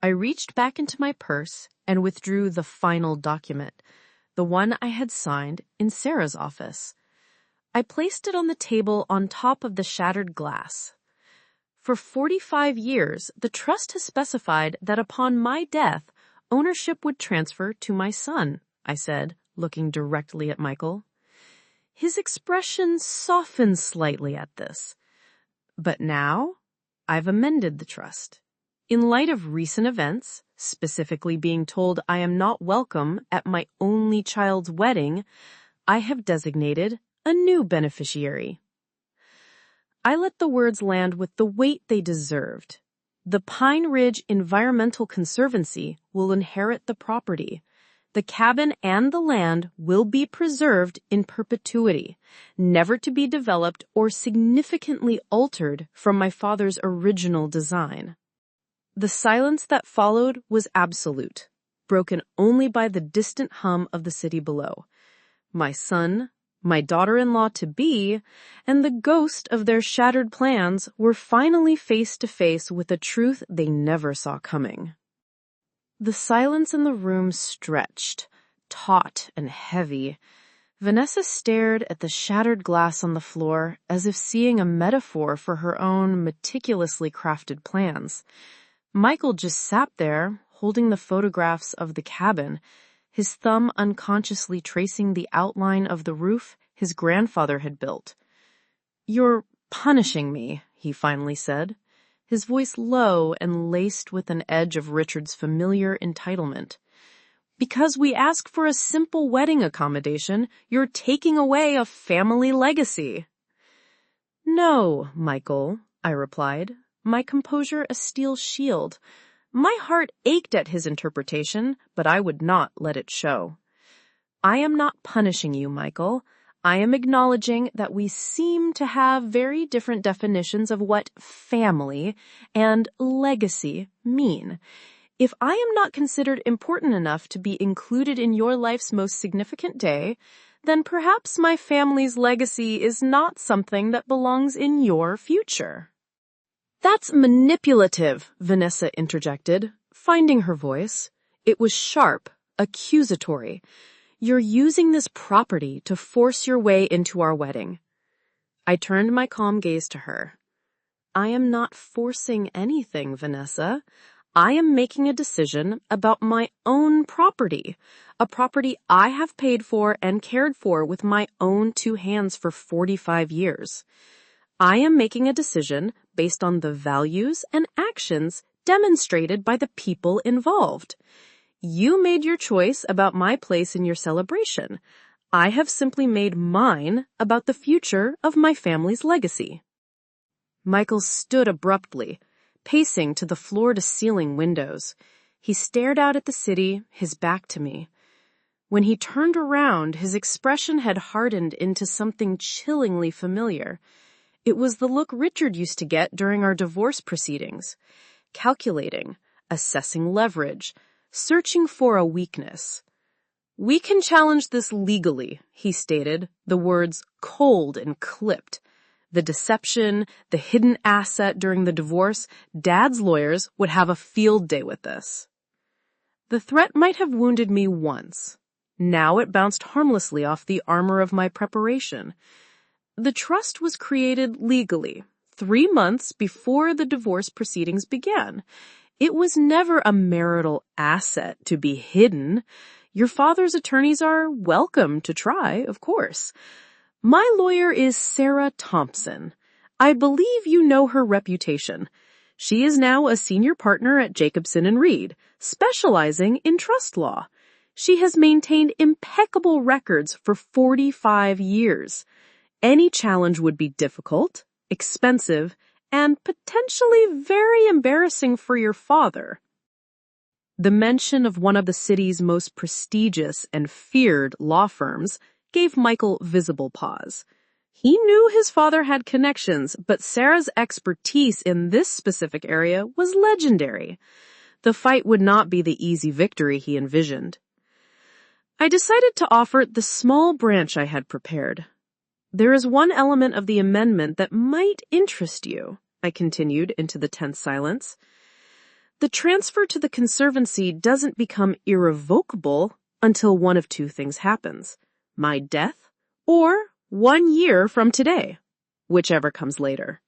I reached back into my purse and withdrew the final document, the one I had signed in Sarah's office. I placed it on the table on top of the shattered glass. "For 45 years, the trust has specified that upon my death, ownership would transfer to my son," I said, looking directly at Michael. His expression softened slightly at this. But now, I've amended the trust. In light of recent events, specifically being told I am not welcome at my only child's wedding, I have designated a new beneficiary. I let the words land with the weight they deserved. The Pine Ridge Environmental Conservancy will inherit the property. The cabin and the land will be preserved in perpetuity, never to be developed or significantly altered from my father's original design. The silence that followed was absolute, broken only by the distant hum of the city below. My son, my daughter-in-law-to-be, and the ghost of their shattered plans were finally face to face with a truth they never saw coming. The silence in the room stretched, taut and heavy. Vanessa stared at the shattered glass on the floor as if seeing a metaphor for her own meticulously crafted plans. Michael just sat there, holding the photographs of the cabin, his thumb unconsciously tracing the outline of the roof his grandfather had built. "You're punishing me," he finally said, his voice low and laced with an edge of Richard's familiar entitlement. "Because we ask for a simple wedding accommodation, you're taking away a family legacy." "No, Michael," I replied, my composure a steel shield. My heart ached at his interpretation, but I would not let it show. "I am not punishing you, Michael. I am acknowledging that we seem to have very different definitions of what family and legacy mean. If I am not considered important enough to be included in your life's most significant day, then perhaps my family's legacy is not something that belongs in your future." "That's manipulative," Vanessa interjected, finding her voice. It was sharp, accusatory. "You're using this property to force your way into our wedding." I turned my calm gaze to her. "I am not forcing anything, Vanessa. I am making a decision about my own property, a property I have paid for and cared for with my own two hands for 45 years. I am making a decision based on the values and actions demonstrated by the people involved. You made your choice about my place in your celebration. I have simply made mine about the future of my family's legacy." Michael stood abruptly, pacing to the floor-to-ceiling windows. He stared out at the city, his back to me. When he turned around, his expression had hardened into something chillingly familiar. It was the look Richard used to get during our divorce proceedings. Calculating, assessing leverage, searching for a weakness. "We can challenge this legally," he stated, the words cold and clipped. The deception, the hidden asset during the divorce, Dad's lawyers would have a field day with this. The threat might have wounded me once. Now it bounced harmlessly off the armor of my preparation. The trust was created legally, 3 months before the divorce proceedings began. It was never a marital asset to be hidden. Your father's attorneys are welcome to try, of course. My lawyer is Sarah Thompson. I believe you know her reputation. She is now a senior partner at Jacobson & Reed, specializing in trust law. She has maintained impeccable records for 45 years. Any challenge would be difficult, expensive, and potentially very embarrassing for your father. The mention of one of the city's most prestigious and feared law firms gave Michael visible pause. He knew his father had connections, but Sarah's expertise in this specific area was legendary. The fight would not be the easy victory he envisioned. I decided to offer the small branch I had prepared. "There is one element of the amendment that might interest you," I continued into the tense silence. "The transfer to the Conservancy doesn't become irrevocable until one of two things happens: my death or 1 year from today, whichever comes later."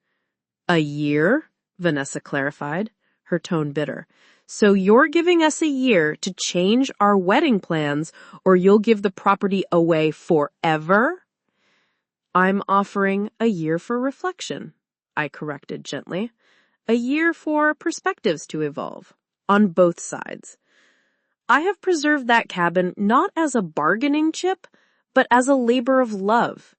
"A year?" Vanessa clarified, her tone bitter. "So you're giving us a year to change our wedding plans, or you'll give the property away forever?" "I'm offering a year for reflection," I corrected gently. A year for perspectives to evolve. On both sides. I have preserved that cabin not as a bargaining chip, but as a labor of love.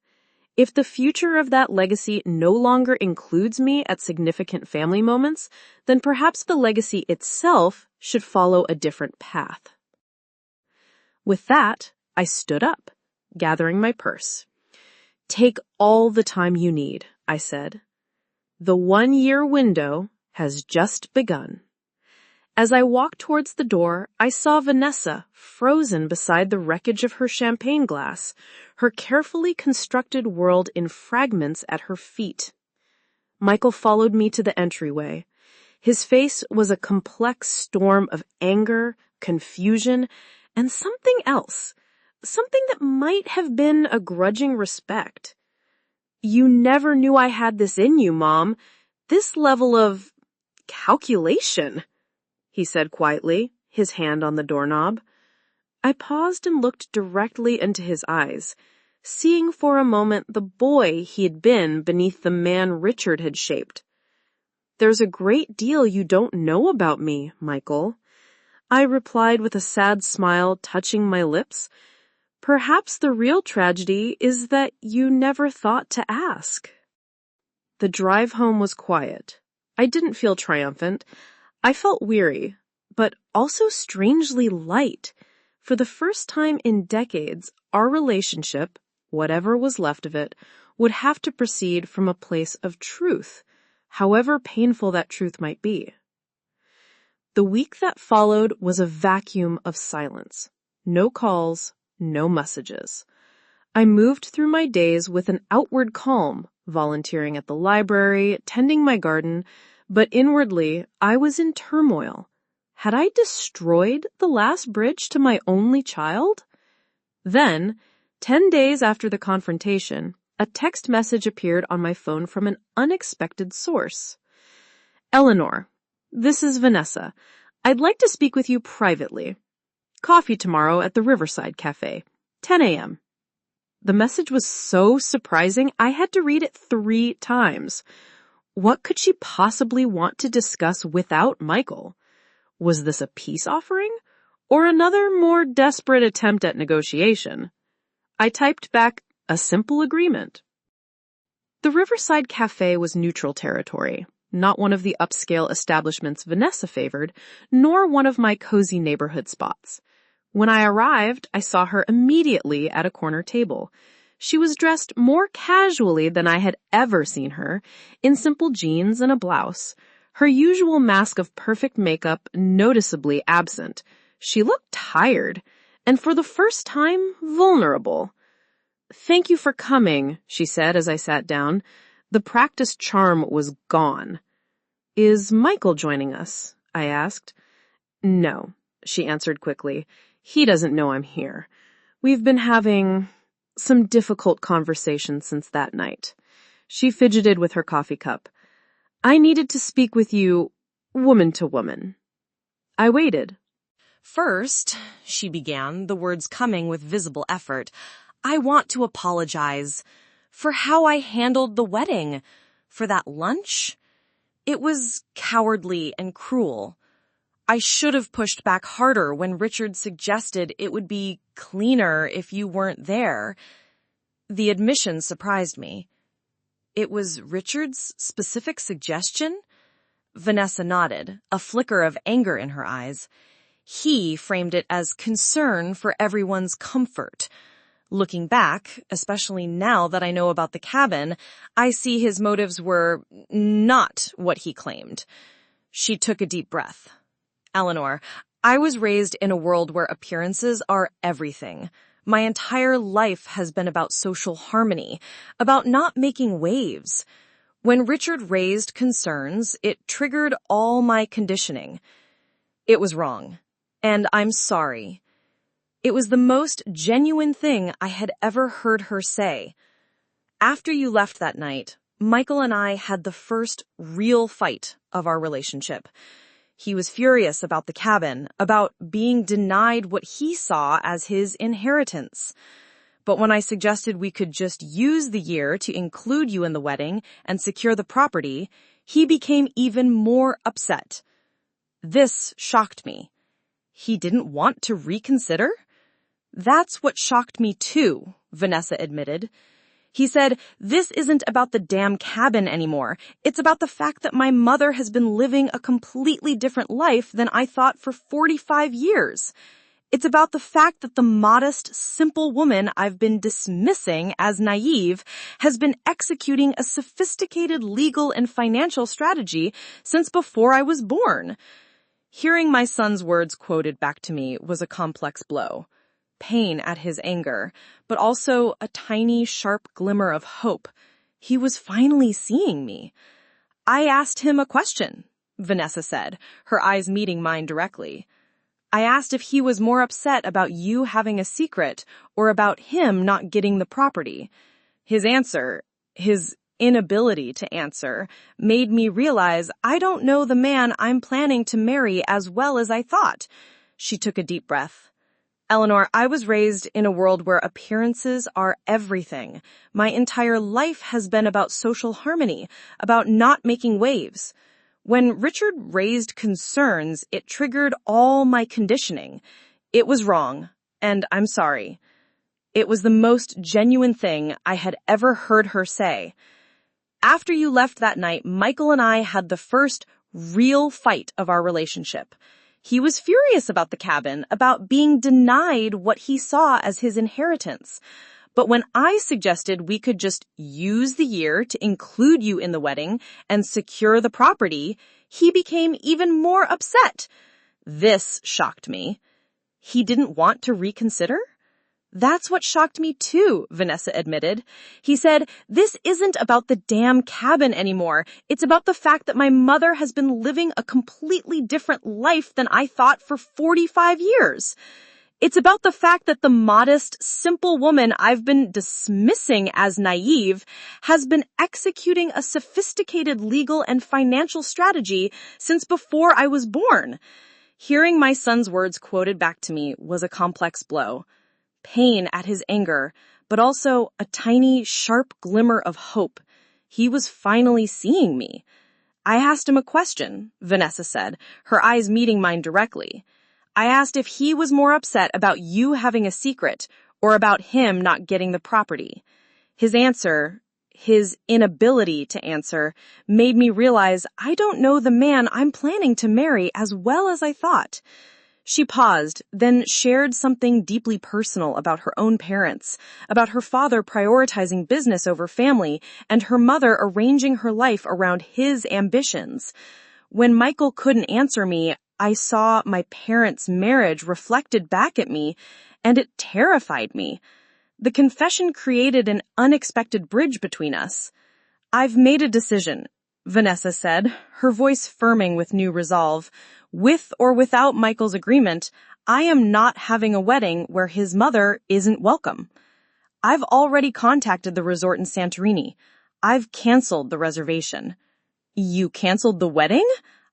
If the future of that legacy no longer includes me at significant family moments, then perhaps the legacy itself should follow a different path. With that, I stood up, gathering my purse. Take all the time you need, I said. The 1-year window has just begun. As I walked towards the door, I saw Vanessa frozen beside the wreckage of her champagne glass, her carefully constructed world in fragments at her feet. Michael followed me to the entryway. His face was a complex storm of anger, confusion, and something else, something that might have been a grudging respect. You never knew I had this in you, Mom. This level of calculation, he said quietly, his hand on the doorknob. I paused and looked directly into his eyes, seeing for a moment the boy he had been beneath the man Richard had shaped. There's a great deal you don't know about me, Michael, I replied with a sad smile touching my lips. Perhaps the real tragedy is that you never thought to ask. The drive home was quiet. I didn't feel triumphant. I felt weary, but also strangely light. For the first time in decades, our relationship, whatever was left of it, would have to proceed from a place of truth, however painful that truth might be. The week that followed was a vacuum of silence. No calls, no messages. I moved through my days with an outward calm, volunteering at the library, tending my garden, but inwardly, I was in turmoil. Had I destroyed the last bridge to my only child? Then, 10 days after the confrontation, a text message appeared on my phone from an unexpected source. Eleanor, this is Vanessa. I'd like to speak with you privately. Coffee tomorrow at the Riverside Cafe, 10 a.m. The message was so surprising, I had to read it 3 times. What could she possibly want to discuss without Michael? Was this a peace offering? Or another more desperate attempt at negotiation? I typed back a simple agreement. The Riverside Cafe was neutral territory, not one of the upscale establishments Vanessa favored, nor one of my cozy neighborhood spots. When I arrived, I saw her immediately at a corner table. She was dressed more casually than I had ever seen her, in simple jeans and a blouse, her usual mask of perfect makeup noticeably absent. She looked tired, and for the first time, vulnerable. Thank you for coming, she said as I sat down. The practiced charm was gone. Is Michael joining us? I asked. No, she answered quickly. He doesn't know I'm here. We've been having some difficult conversations since that night. She fidgeted with her coffee cup. I needed to speak with you, woman to woman. I waited. First, she began, the words coming with visible effort, I want to apologize for how I handled the wedding, for that lunch. It was cowardly and cruel. I should have pushed back harder when Richard suggested it would be cleaner if you weren't there. The admission surprised me. It was Richard's specific suggestion? Vanessa nodded, a flicker of anger in her eyes. He framed it as concern for everyone's comfort. Looking back, especially now that I know about the cabin, I see his motives were not what he claimed. She took a deep breath. Eleanor, I was raised in a world where appearances are everything. My entire life has been about social harmony, about not making waves. When Richard raised concerns, it triggered all my conditioning. It was wrong, and I'm sorry. It was the most genuine thing I had ever heard her say. After you left that night, Michael and I had the first real fight of our relationship. He was furious about the cabin, about being denied what he saw as his inheritance. But when I suggested we could just use the year to include you in the wedding and secure the property, he became even more upset. This shocked me. He didn't want to reconsider? That's what shocked me too, Vanessa admitted. He said, "This isn't about the damn cabin anymore. It's about the fact that my mother has been living a completely different life than I thought for 45 years. It's about the fact that the modest, simple woman I've been dismissing as naive has been executing a sophisticated legal and financial strategy since before I was born." Hearing my son's words quoted back to me was a complex blow. Pain at his anger, but also a tiny, sharp glimmer of hope. He was finally seeing me. "I asked him a question," Vanessa said, her eyes meeting mine directly. "I asked if he was more upset about you having a secret or about him not getting the property. His answer, his inability to answer, made me realize I don't know the man I'm planning to marry as well as I thought." She took a deep breath. "Eleanor, I was raised in a world where appearances are everything. My entire life has been about social harmony, about not making waves. When Richard raised concerns, it triggered all my conditioning. It was wrong, and I'm sorry." It was the most genuine thing I had ever heard her say. "After you left that night, Michael and I had the first real fight of our relationship. He was furious about the cabin, about being denied what he saw as his inheritance. But when I suggested we could just use the year to include you in the wedding and secure the property, he became even more upset. This shocked me. He didn't want to reconsider? That's what shocked me too, Vanessa admitted. He said, "This isn't about the damn cabin anymore. It's about the fact that my mother has been living a completely different life than I thought for 45 years. It's about the fact that the modest, simple woman I've been dismissing as naive has been executing a sophisticated legal and financial strategy since before I was born." Hearing my son's words quoted back to me was a complex blow. Pain at his anger, but also a tiny, sharp glimmer of hope. He was finally seeing me. "I asked him a question," Vanessa said, her eyes meeting mine directly. "I asked if he was more upset about you having a secret or about him not getting the property. His answer, his inability to answer, made me realize I don't know the man I'm planning to marry as well as I thought." She paused, then shared something deeply personal about her own parents, about her father prioritizing business over family, and her mother arranging her life around his ambitions. When Michael couldn't answer me, I saw my parents' marriage reflected back at me, and it terrified me. The confession created an unexpected bridge between us. "I've made a decision," Vanessa said, her voice firming with new resolve. "With or without Michael's agreement, I am not having a wedding where his mother isn't welcome. I've already contacted the resort in Santorini. I've canceled the reservation." "You canceled the wedding?"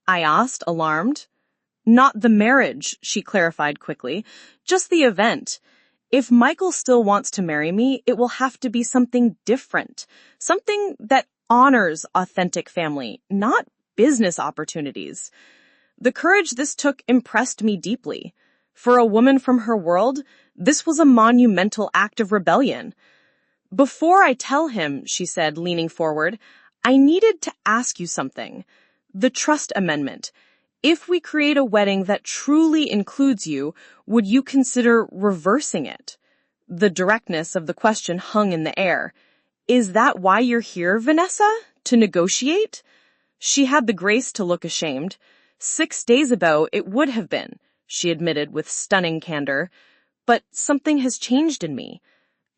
I asked, alarmed. "Not the marriage," she clarified quickly, "just the event. If Michael still wants to marry me, it will have to be something different, something that honors authentic family, not business opportunities." The courage this took impressed me deeply. For a woman from her world, this was a monumental act of rebellion. "Before I tell him," she said, leaning forward, "I needed to ask you something. The trust amendment. If we create a wedding that truly includes you, would you consider reversing it?" The directness of the question hung in the air. "Is that why you're here, Vanessa? To negotiate?" She had the grace to look ashamed. 6 days ago, it would have been, she admitted with stunning candor. "But something has changed in me.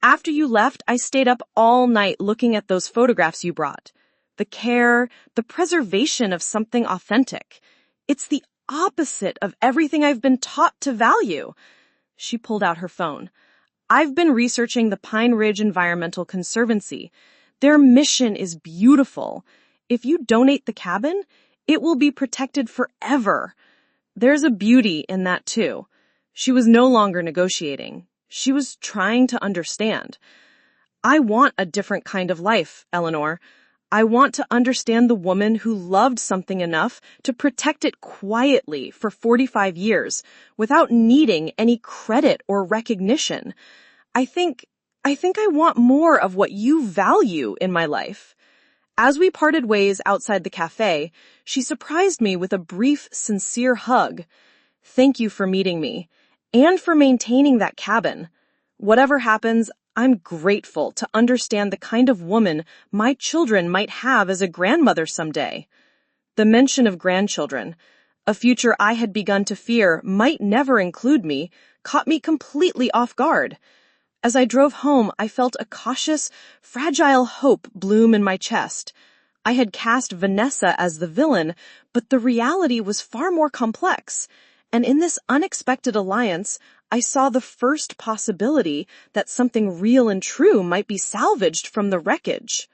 After you left, I stayed up all night looking at those photographs you brought. The care, the preservation of something authentic. It's the opposite of everything I've been taught to value." She pulled out her phone. "I've been researching the Pine Ridge Environmental Conservancy. Their mission is beautiful. If you donate the cabin, it will be protected forever. There's a beauty in that too." She was no longer negotiating. She was trying to understand. I want a different kind of life, Eleanor. I want to understand the woman who loved something enough to protect it quietly for 45 years without needing any credit or recognition. I think I want more of what you value in my life. As we parted ways outside the cafe, she surprised me with a brief, sincere hug. Thank you for meeting me, and for maintaining that cabin. Whatever happens, I'm grateful to understand the kind of woman my children might have as a grandmother someday. The mention of grandchildren, a future I had begun to fear might never include me, caught me completely off guard. As I drove home, I felt a cautious, fragile hope bloom in my chest. I had cast Vanessa as the villain, but the reality was far more complex. And in this unexpected alliance, I saw the first possibility that something real and true might be salvaged from the wreckage.